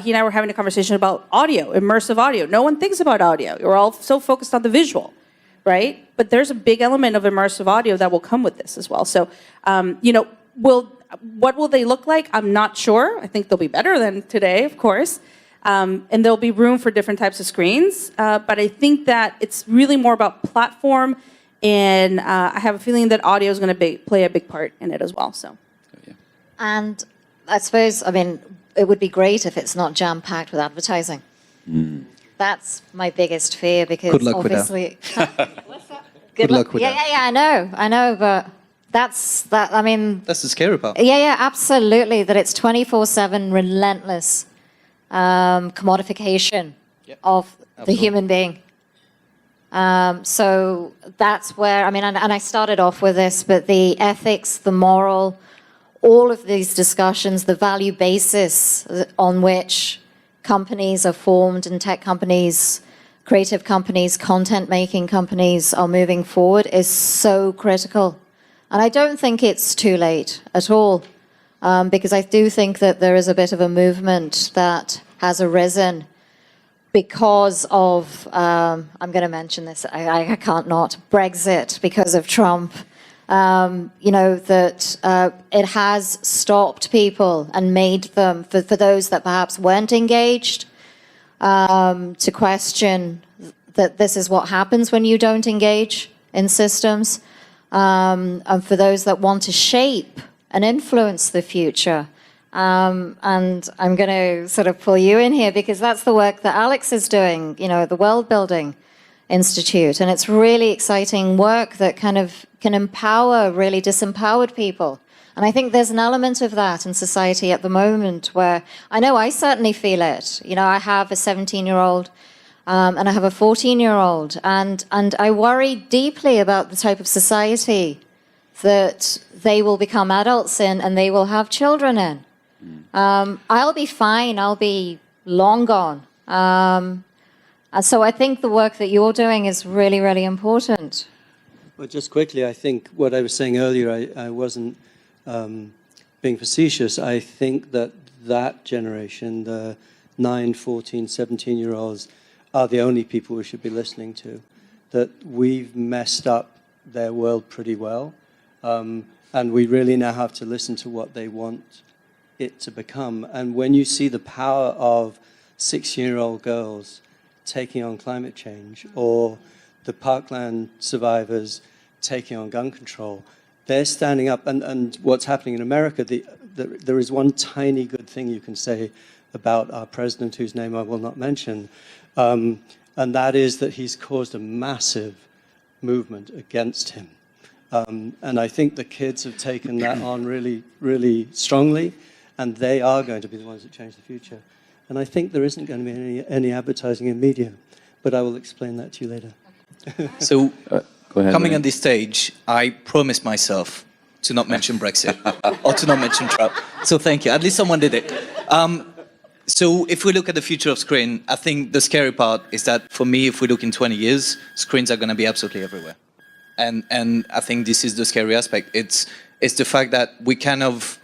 [SPEAKER 4] He and I were having a conversation about audio, immersive audio. No one thinks about audio. We're all so focused on the visual, right? But there's a big element of immersive audio that will come with this as well. So, you know, what will they look like? I'm not sure. I think they'll be better than today, of course. And there'll be room for different types of screens. But I think that it's really more about platform. And I have a feeling that audio is going to play a big part in it as well. So.
[SPEAKER 2] And I suppose, I mean, it would be great if it's not jam-packed with advertising. That's my biggest fear because
[SPEAKER 5] Good luck
[SPEAKER 2] obviously...
[SPEAKER 5] Good luck with that.
[SPEAKER 2] I know, but that's that. I mean,
[SPEAKER 5] That's the scary part.
[SPEAKER 2] yeah, absolutely. That it's 24/7 relentless commodification of the human being. So that's where, I mean, and I started off with this, but the ethics, the moral, all of these discussions, the value basis on which companies are formed and tech companies, creative companies, content making companies are moving forward is so critical. And I don't think it's too late at all, because I do think that there is a bit of a movement that has arisen because of, I'm going to mention this, I can't not, Brexit, because of Trump. You know, that it has stopped people and made them, for those that perhaps weren't engaged, to question that this is what happens when you don't engage in systems. And for those that want to shape and influence the future. And I'm going to sort of pull you in here because that's the work that Alex is doing, you know, the World Building Institute. And it's really exciting work that kind of can empower really disempowered people. And I think there's an element of that in society at the moment where I know I certainly feel it. You know, I have a 17-year-old and I have a 14-year-old. And I worry deeply about the type of society that they will become adults in and they will have children in. I'll be fine. I'll be long gone. And so I think the work that you're doing is really, really important.
[SPEAKER 3] Well, just quickly, I think what I was saying earlier, I wasn't being facetious. I think that that generation, the 9, 14, 17-year-olds, are the only people we should be listening to. That we've messed up their world pretty well. And we really now have to listen to what they want it to become. And when you see the power of 16-year-old girls taking on climate change, or the Parkland survivors taking on gun control, they're standing up. And what's happening in America, there is one tiny good thing you can say about our president, whose name I will not mention, and that is that he's caused a massive movement against him. And I think the kids have taken that on really, really strongly, and they are going to be the ones that change the future. And I think there isn't going to be any advertising in media, but I will explain that to you later.
[SPEAKER 5] So,
[SPEAKER 1] Go ahead,
[SPEAKER 5] coming
[SPEAKER 1] Ray.
[SPEAKER 5] on this stage, I promised myself to not mention Brexit or to not mention Trump. So thank you. At least someone did it. So if we look at the future of screen, I think the scary part is that for me, if we look in 20 years, screens are going to be absolutely everywhere. And I think this is the scary aspect. It's the fact that we kind of,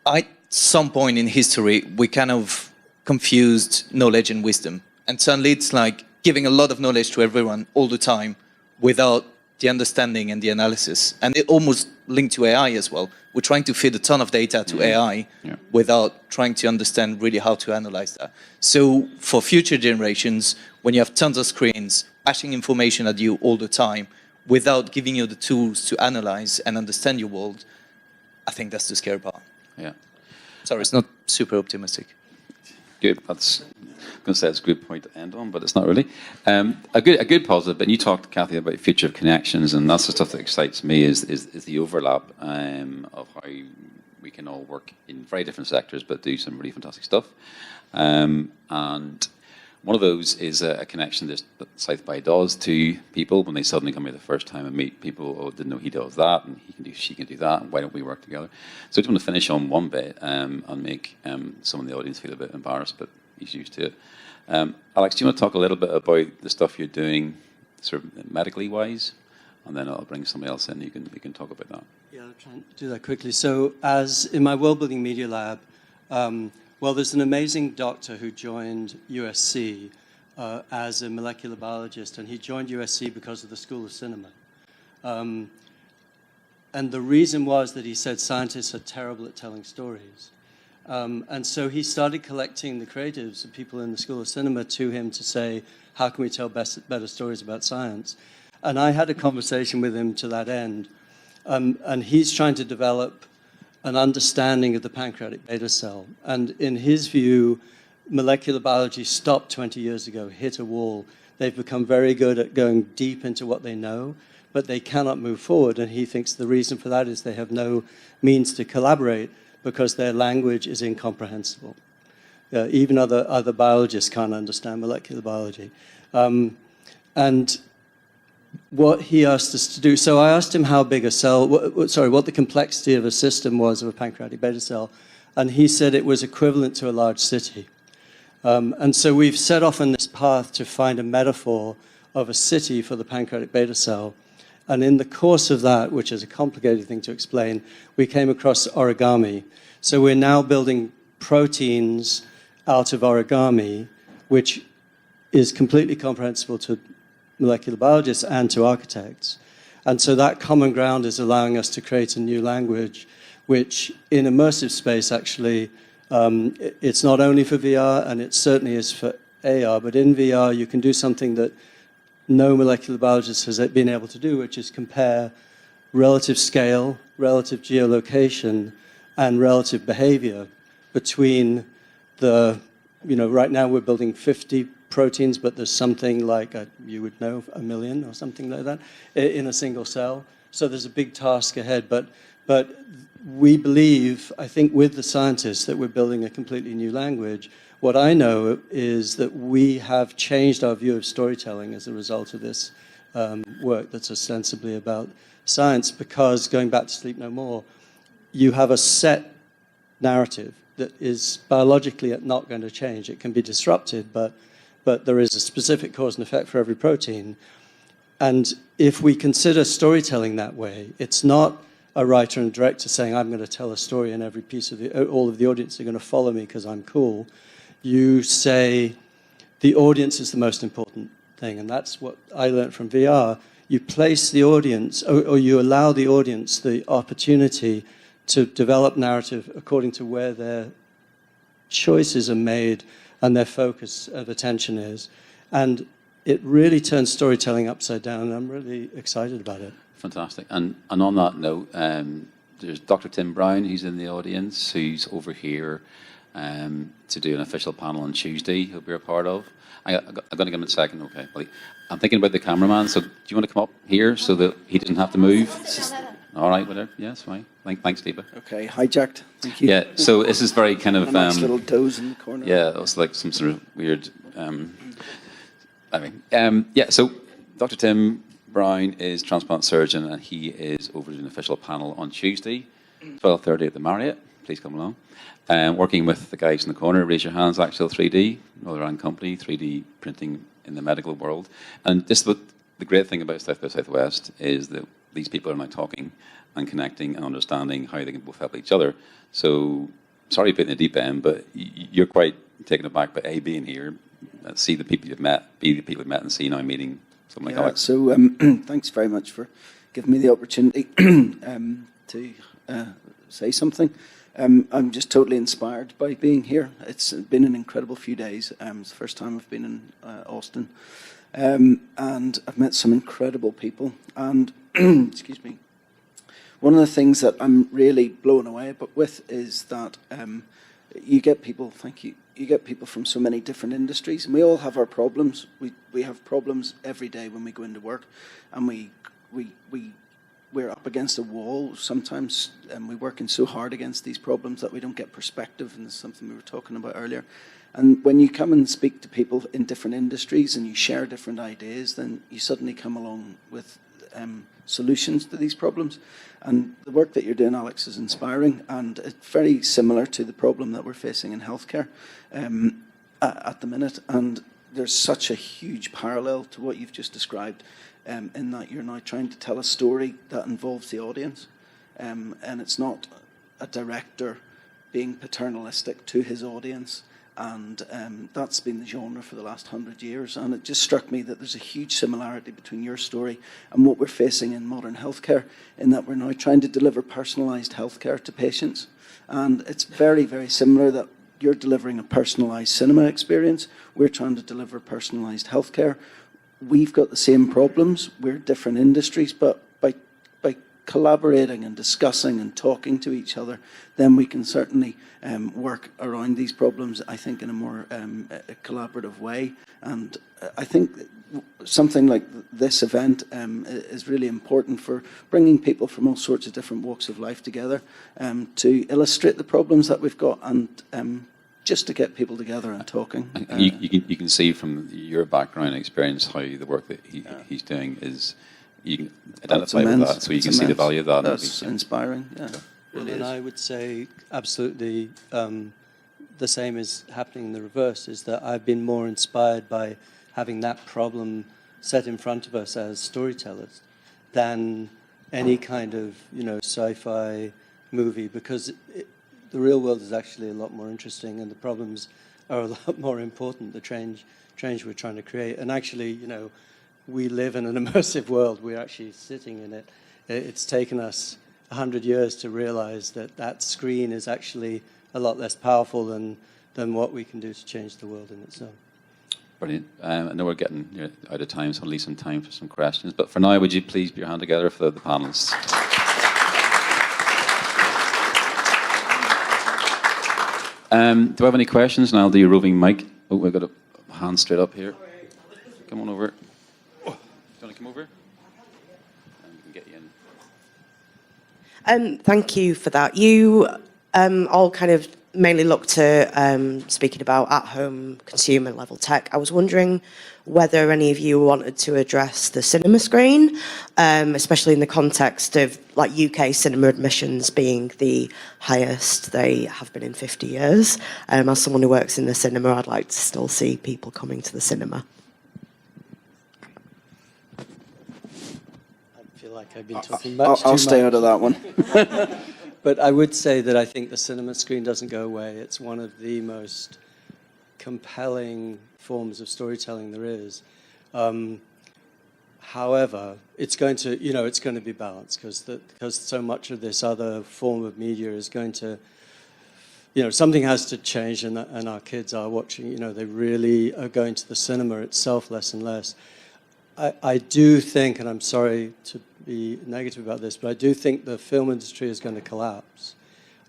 [SPEAKER 5] at some point in history, we kind of confused knowledge and wisdom. And suddenly it's like giving a lot of knowledge to everyone all the time without the understanding and the analysis. And it almost linked to AI as well. We're trying to feed a ton of data to AI without trying to understand really how to analyze that. So for future generations, when you have tons of screens bashing information at you all the time without giving you the tools to analyze and understand your world, I think that's the scary part.
[SPEAKER 1] Yeah.
[SPEAKER 5] Sorry, it's not super optimistic.
[SPEAKER 1] Good. That's, I'm going to say it's a good point to end on, but it's not really. A good positive. But you talked, Cathy, about future of connections, and that's the stuff that excites me. Is the overlap of how we can all work in very different sectors, but do some really fantastic stuff. And one of those is a connection that South by does to people when they suddenly come here the first time and meet people. Oh, didn't know he does that, and she can do that. And why don't we work together? So I just want to finish on one bit and make some of the audience feel a bit embarrassed, but he's used to it. Alex, do you want to talk a little bit about the stuff you're doing, sort of medically wise, and then I'll bring somebody else in. You can talk about that.
[SPEAKER 3] Yeah, I'll try and do that quickly. So, as in my World Building Media Lab. Well, there's an amazing doctor who joined USC as a molecular biologist, and he joined USC because of the School of Cinema. And the reason was that he said scientists are terrible at telling stories. And so he started collecting the creatives, the people in the School of Cinema, to him to say, how can we tell better stories about science? And I had a conversation with him to that end. And he's trying to develop an understanding of the pancreatic beta cell. And in his view, molecular biology stopped 20 years ago, hit a wall. They've become very good at going deep into what they know, but they cannot move forward. And he thinks the reason for that is they have no means to collaborate because their language is incomprehensible. Even other biologists can't understand molecular biology. And what he asked us to do, so I asked him how big a cell, what the complexity of a system was of a pancreatic beta cell, and he said it was equivalent to a large city. And so we've set off on this path to find a metaphor of a city for the pancreatic beta cell. And in the course of that, which is a complicated thing to explain, we came across origami. So we're now building proteins out of origami, which is completely comprehensible to molecular biologists and to architects. And so that common ground is allowing us to create a new language, which in immersive space actually, it's not only for VR and it certainly is for AR, but in VR you can do something that no molecular biologist has been able to do, which is compare relative scale, relative geolocation, and relative behavior between the, right now we're building 50 proteins, but there's something like, you would know, 1 million or something like that in a single cell. So there's a big task ahead, but we believe, I think with the scientists, that we're building a completely new language. What I know is that we have changed our view of storytelling as a result of this work that's ostensibly about science, because going back to Sleep No More, you have a set narrative that is biologically not going to change. It can be disrupted, but there is a specific cause and effect for every protein. And if we consider storytelling that way, it's not a writer and director saying, I'm going to tell a story and every piece of all of the audience are going to follow me because I'm cool. You say the audience is the most important thing, and that's what I learned from VR. You place the audience, or you allow the audience the opportunity to develop narrative according to where their choices are made and their focus of attention is. And it really turns storytelling upside down, and I'm really excited about it.
[SPEAKER 1] Fantastic. And on that note, there's Dr. Tim Brown, who's in the audience, who's over here to do an official panel on Tuesday, he'll be a part of. I'm going to give him a second, okay. Well, I'm thinking about the cameraman, so do you want to come up here so that he doesn't have to move? All right, whatever. Yes, fine. Thanks, Deepa.
[SPEAKER 11] Okay, hijacked. Thank you.
[SPEAKER 1] Yeah, so this is very kind of...
[SPEAKER 11] a nice little doze in the corner.
[SPEAKER 1] Yeah, it was like some sort of weird... yeah, so Dr. Tim Brown is transplant surgeon, and he is over doing an official panel on Tuesday, 12:30 at the Marriott. Please come along. Working with the guys in the corner, raise your hands, Axial 3D, another Iran company, 3D printing in the medical world. And this, the great thing about South by Southwest is that these people are now talking and connecting and understanding how they can both help each other. So, sorry putting the deep end, but you're quite taken aback by A being here, see the people you've met, B the people you've met, and C now meeting someone like Alex.
[SPEAKER 11] So thanks very much for giving me the opportunity to say something. I'm just totally inspired by being here. It's been an incredible few days. It's the first time I've been in Austin. And I've met some incredible people. And, excuse me, one of the things that I'm really blown away with is that you get people, thank you, you get people from so many different industries, and we all have our problems. We have problems every day when we go into work, and we're up against a wall sometimes, and we're working so hard against these problems that we don't get perspective, and this is something we were talking about earlier. And when you come and speak to people in different industries and you share different ideas, then you suddenly come along with solutions to these problems. And the work that you're doing, Alex, is inspiring, and it's very similar to the problem that we're facing in healthcare at the minute. And there's such a huge parallel to what you've just described, in that you're now trying to tell a story that involves the audience. And it's not a director being paternalistic to his audience. And that's been the genre for the last 100 years. And it just struck me that there's a huge similarity between your story and what we're facing in modern healthcare, in that we're now trying to deliver personalised healthcare to patients. And it's very, very similar that you're delivering a personalised cinema experience. We're trying to deliver personalised healthcare. We've got the same problems. We're different industries, but by collaborating and discussing and talking to each other, then we can certainly work around these problems, I think, in a more collaborative way. And I think something like this event is really important for bringing people from all sorts of different walks of life together to illustrate the problems that we've got and just to get people together and talking.
[SPEAKER 1] You can see from your background and experience how the work that he's doing is, you can identify with that, so you can see the value of that.
[SPEAKER 11] That's inspiring, yeah.
[SPEAKER 3] Well, and I would say absolutely the same is happening in the reverse, is that I've been more inspired by having that problem set in front of us as storytellers than any kind of, sci-fi movie, because the real world is actually a lot more interesting and the problems are a lot more important, the change we're trying to create. And actually, we live in an immersive world. We're actually sitting in it. It's taken us 100 years to realize that screen is actually a lot less powerful than what we can do to change the world in itself.
[SPEAKER 1] Brilliant. I know we're getting out of time, so I'll leave some time for some questions. But for now, would you please put your hand together for the panelists? Do I have any questions? And I'll do your roving mic. Oh, we've got a hand straight up here. Come on over. Do you want to come over? And we can get you in.
[SPEAKER 12] Thank you for that. You all kind of mainly look to speaking about at-home consumer-level tech. I was wondering whether any of you wanted to address the cinema screen, especially in the context of like UK cinema admissions being the highest they have been in 50 years. As someone who works in the cinema, I'd like to still see people coming to the cinema.
[SPEAKER 3] I feel like I've been talking much too much.
[SPEAKER 11] I'll stay out of that one.
[SPEAKER 3] But I would say that I think the cinema screen doesn't go away. It's one of the most compelling forms of storytelling there is. However, it's going to, it's going to be balanced because so much of this other form of media is going to, something has to change, and our kids are watching. They really are going to the cinema itself less and less. I do think, and I'm sorry to be negative about this, but I do think the film industry is going to collapse.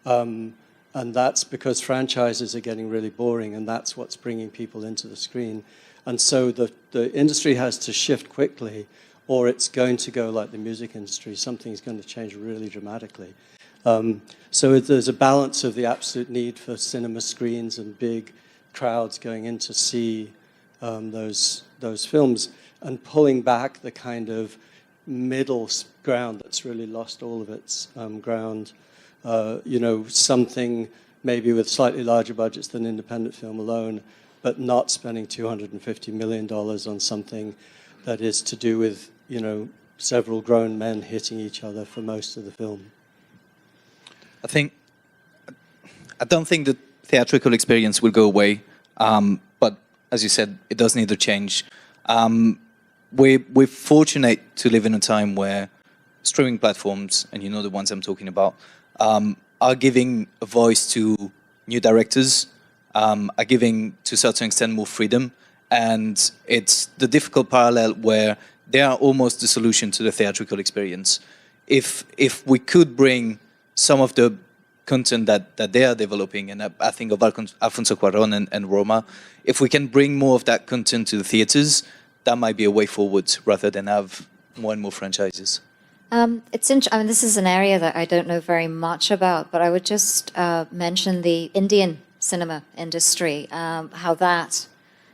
[SPEAKER 3] And that's because franchises are getting really boring, and that's what's bringing people into the screen. And so the industry has to shift quickly, or it's going to go like the music industry. Something's going to change really dramatically. So there's a balance of the absolute need for cinema screens and big crowds going in to see those films, and pulling back the kind of middle ground that's really lost all of its ground. Something maybe with slightly larger budgets than independent film alone, but not spending $250 million on something that is to do with, several grown men hitting each other for most of the film.
[SPEAKER 5] I don't think the theatrical experience will go away, but as you said, it does need to change. We're fortunate to live in a time where streaming platforms, and the ones I'm talking about, are giving a voice to new directors, are giving to a certain extent more freedom, and it's the difficult parallel where they are almost the solution to the theatrical experience. If we could bring some of the content that they are developing, and I think of Alfonso Cuarón and Roma, if we can bring more of that content to the theaters, that might be a way forward rather than have more and more franchises.
[SPEAKER 2] This is an area that I don't know very much about, but I would just mention the Indian cinema industry, how that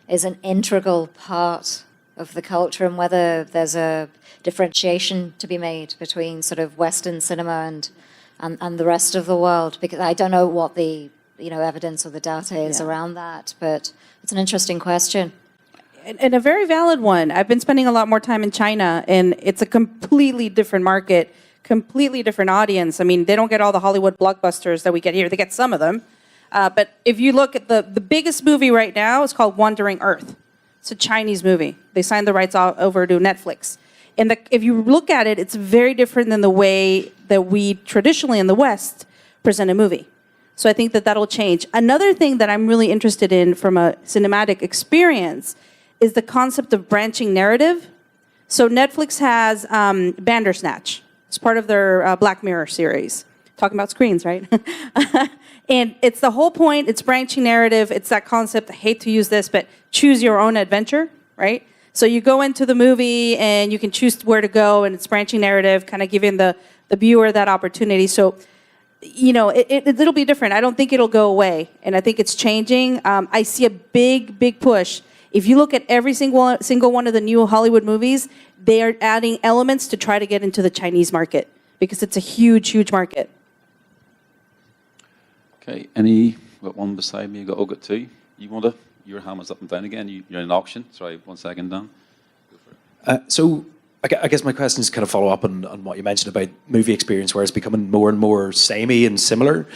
[SPEAKER 2] is an integral part of the culture, and whether there's a differentiation to be made between sort of Western cinema and the rest of the world, because I don't know what the evidence or the data is around that, but it's an interesting question.
[SPEAKER 4] And a very valid one. I've been spending a lot more time in China, and it's a completely different market, completely different audience. I mean, they don't get all the Hollywood blockbusters that we get here. They get some of them. But if you look at the biggest movie right now, it's called Wandering Earth. It's a Chinese movie. They signed the rights over to Netflix. And if you look at it, it's very different than the way that we traditionally in the West present a movie. So I think that that'll change. Another thing that I'm really interested in from a cinematic experience is the concept of branching narrative. So Netflix has Bandersnatch. It's part of their Black Mirror series. Talking about screens, right? And it's the whole point. It's branching narrative. It's that concept. I hate to use this, but choose your own adventure, right? So you go into the movie and you can choose where to go, and it's branching narrative, kind of giving the viewer that opportunity. So, you know, it'll be different. I don't think it'll go away, and I think it's changing. I see a big push. If you look at every single one of the new Hollywood movies, they are adding elements to try to get into the Chinese market because it's a huge market.
[SPEAKER 1] Okay, got one beside me, got two. Your hand was up and down again. You're in an auction. Sorry, 1 second, Dan.
[SPEAKER 13] So I guess my question is kind of follow up on what you mentioned about movie experience, where it's becoming more and more samey and similar.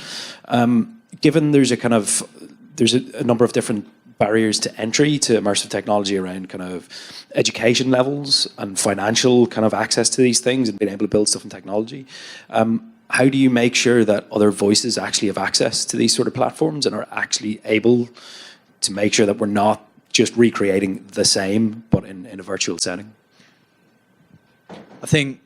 [SPEAKER 13] Given there's a number of different barriers to entry to immersive technology around kind of education levels and financial kind of access to these things and being able to build stuff in technology. How do you make sure that other voices actually have access to these sort of platforms and are actually able to make sure that we're not just recreating the same, but in a virtual setting?
[SPEAKER 5] I think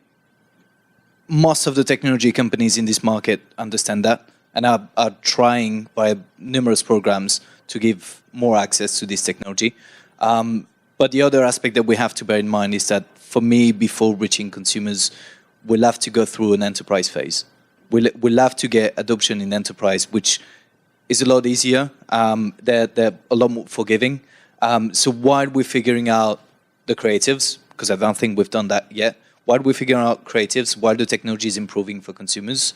[SPEAKER 5] most of the technology companies in this market understand that and are trying by numerous programs to give more access to this technology. But the other aspect that we have to bear in mind is that for me, before reaching consumers, we'll have to go through an enterprise phase. We'll have to get adoption in enterprise, which is a lot easier. They're a lot more forgiving. So while we're figuring out the creatives, because I don't think we've done that yet, while we're figuring out creatives, while the technology is improving for consumers,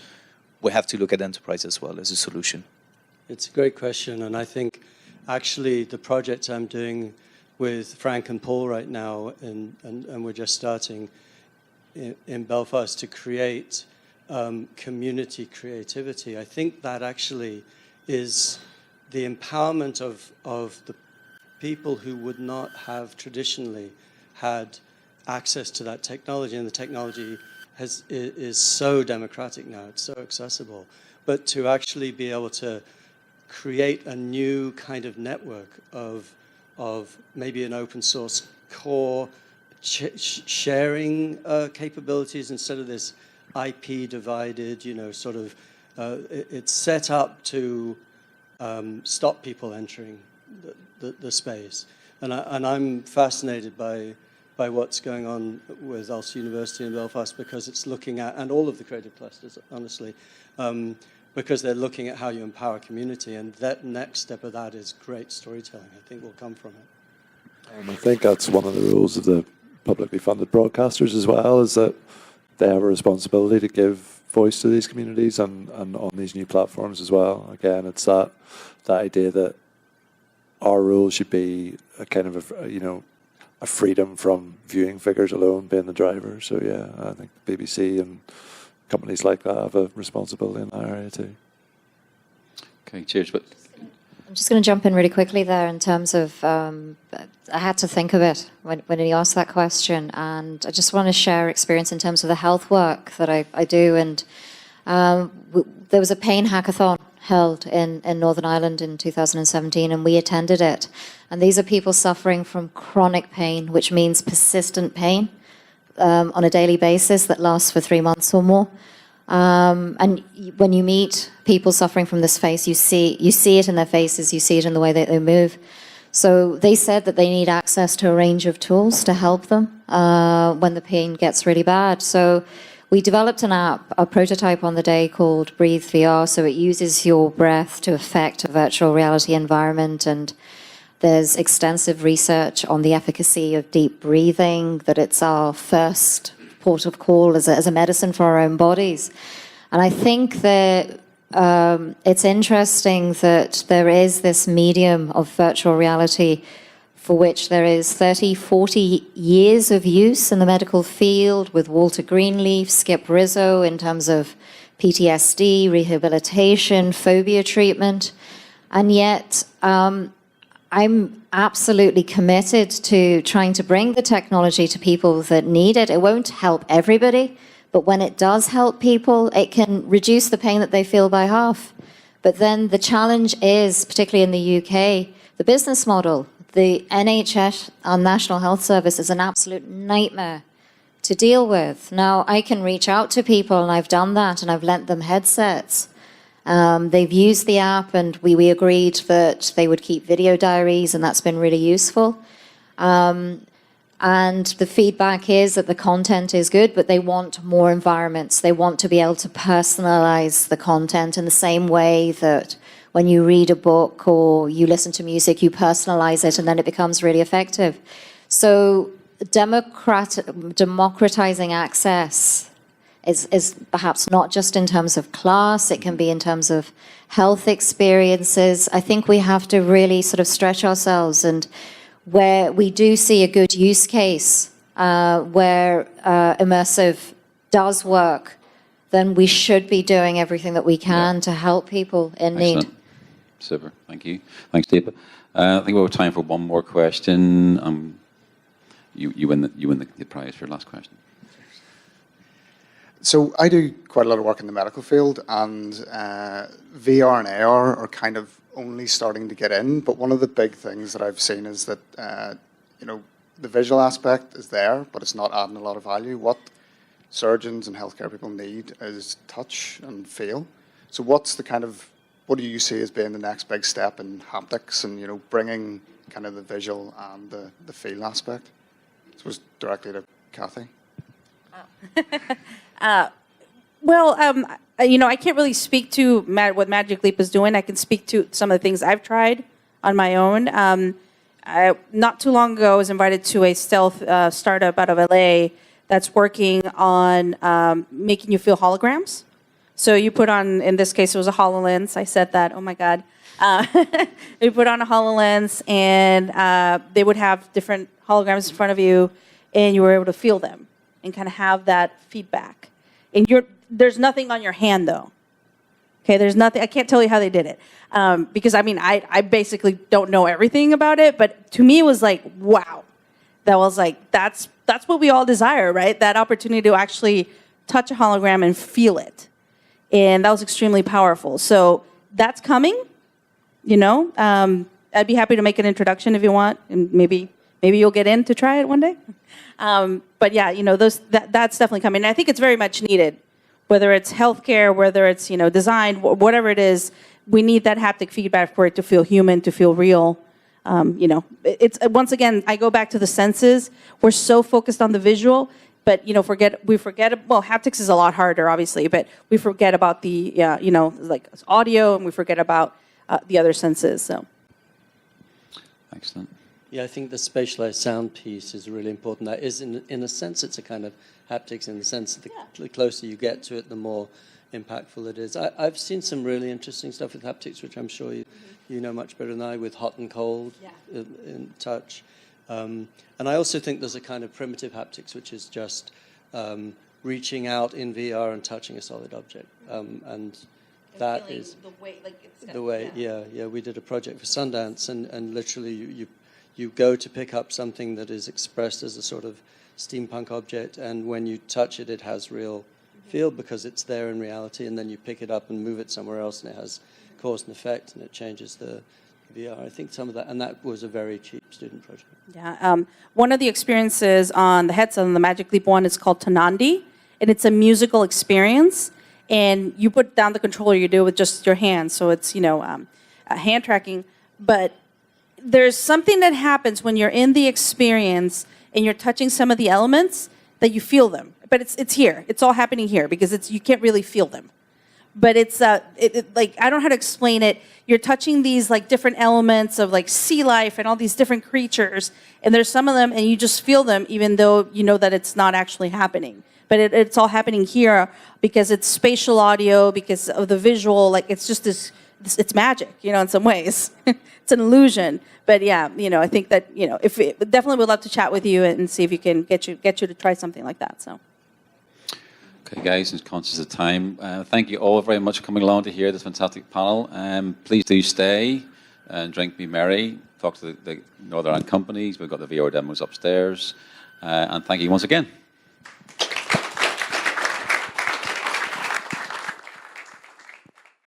[SPEAKER 5] we have to look at enterprise as well as a solution.
[SPEAKER 3] It's a great question, and I think actually the project I'm doing with Frank and Paul right now, and we're just starting in Belfast to create community creativity. I think that actually is the empowerment of the people who would not have traditionally had access to that technology, and the technology is so democratic now, it's so accessible. But to actually be able to create a new kind of network of maybe an open source core sharing capabilities instead of this IP divided, sort of, it's set up to stop people entering the space. And I'm fascinated by what's going on with Ulster University in Belfast, because it's looking at, and all of the creative clusters, honestly, because they're looking at how you empower community, and that next step of that is great storytelling, I think, will come from it.
[SPEAKER 6] I think that's one of the rules of the publicly funded broadcasters as well, is that they have a responsibility to give voice to these communities and on these new platforms as well. Again, it's that idea that our role should be a kind of a freedom from viewing figures alone being the driver. So yeah, I think the BBC and companies like that have a responsibility in that area too.
[SPEAKER 1] Okay, cheers. But
[SPEAKER 2] I'm just going to jump in really quickly there in terms of, I had to think of it when he asked that question, and I just want to share experience in terms of the health work that I do. And there was a pain hackathon held in Northern Ireland in 2017, and we attended it. And these are people suffering from chronic pain, which means persistent pain on a daily basis that lasts for 3 months or more. And when you meet people suffering from this phase, you see it in their faces, you see it in the way that they move. So they said that they need access to a range of tools to help them when the pain gets really bad. So we developed an app, a prototype on the day called Breathe VR. So it uses your breath to affect a virtual reality environment, and there's extensive research on the efficacy of deep breathing, that it's our first port of call as a medicine for our own bodies. And I think that it's interesting that there is this medium of virtual reality for which there is 30, 40 years of use in the medical field, with Walter Greenleaf, Skip Rizzo in terms of PTSD, rehabilitation, phobia treatment. And yet I'm absolutely committed to trying to bring the technology to people that need it. It won't help everybody, but when it does help people, it can reduce the pain that they feel by half. But then the challenge is, particularly in the UK, the business model. The NHS, our National Health Service, is an absolute nightmare to deal with. Now, I can reach out to people, and I've done that, and I've lent them headsets. They've used the app, and we agreed that they would keep video diaries, and that's been really useful. And the feedback is that the content is good, but they want more environments. They want to be able to personalize the content in the same way that when you read a book or you listen to music, you personalize it, and then it becomes really effective. So democratizing access is perhaps not just in terms of class, it can be in terms of health experiences. I think we have to really sort of stretch ourselves, and where we do see a good use case where immersive does work, then we should be doing everything that we can to help people in need.
[SPEAKER 1] Super, thank you. Thanks, Deepa. I think we have time for one more question. You win the prize for your last question.
[SPEAKER 14] So I do quite a lot of work in the medical field, and VR and AR are kind of only starting to get in. But one of the big things that I've seen is that the visual aspect is there, but it's not adding a lot of value. What surgeons and healthcare people need is touch and feel. So what do you see as being the next big step in haptics and bringing kind of the visual and the feel aspect? So it was directly to Cathy.
[SPEAKER 4] I can't really speak to what Magic Leap is doing. I can speak to some of the things I've tried on my own. Not too long ago, I was invited to a stealth startup out of LA that's working on making you feel holograms. So you put on, in this case, it was a HoloLens. I said that, oh my God. You put on a HoloLens, and they would have different holograms in front of you, and you were able to feel them and kind of have that feedback. And there's nothing on your hand, though. Okay, there's nothing. I can't tell you how they did it. Because, I basically don't know everything about it, but to me it was like, wow. That was like, that's what we all desire, right? That opportunity to actually touch a hologram and feel it. And that was extremely powerful. So that's coming, I'd be happy to make an introduction if you want, and maybe you'll get in to try it one day. But yeah, that's definitely coming. And I think it's very much needed, whether it's healthcare, whether it's, design, whatever it is, we need that haptic feedback for it to feel human, to feel real. It's once again, I go back to the senses. We're so focused on the visual, but we forget. Well, haptics is a lot harder, obviously, but we forget about the like audio, and we forget about the other senses. So,
[SPEAKER 1] excellent.
[SPEAKER 3] Yeah, I think the spatialized sound piece is really important. That is, in a sense, it's a kind of haptics in the sense that the closer you get to it, the more impactful it is. I've seen some really interesting stuff with haptics, which I'm sure you know much better than I, with hot and cold in touch. And I also think there's a kind of primitive haptics, which is just reaching out in VR and touching a solid object. And that is the way, yeah. We did a project for Sundance, and literally you go to pick up something that is expressed as a sort of steampunk object, and when you touch it, it has real feel because it's there in reality, and then you pick it up and move it somewhere else, and it has cause and effect, and it changes the VR. I think some of that, and that was a very cheap student project.
[SPEAKER 4] Yeah, one of the experiences on the headset on the Magic Leap one is called Tonandi, and it's a musical experience, and you put down the controller, you do it with just your hands, so it's hand tracking, but there's something that happens when you're in the experience and you're touching some of the elements that you feel them. But it's here. It's all happening here because you can't really feel them. But it's like, I don't know how to explain it. You're touching these like different elements of like sea life and all these different creatures, and there's some of them and you just feel them even though you know that it's not actually happening. But it's all happening here because it's spatial audio, because of the visual, like it's just it's magic, in some ways. It's an illusion. But yeah, I think that, if definitely would love to chat with you and see if you can get you to try something like that. So.
[SPEAKER 1] Okay, guys, I'm conscious of time. Thank you all very much for coming along to hear this fantastic panel. Please do stay and drink, be merry. Talk to the Northern Ireland companies. We've got the VR demos upstairs. And thank you once again.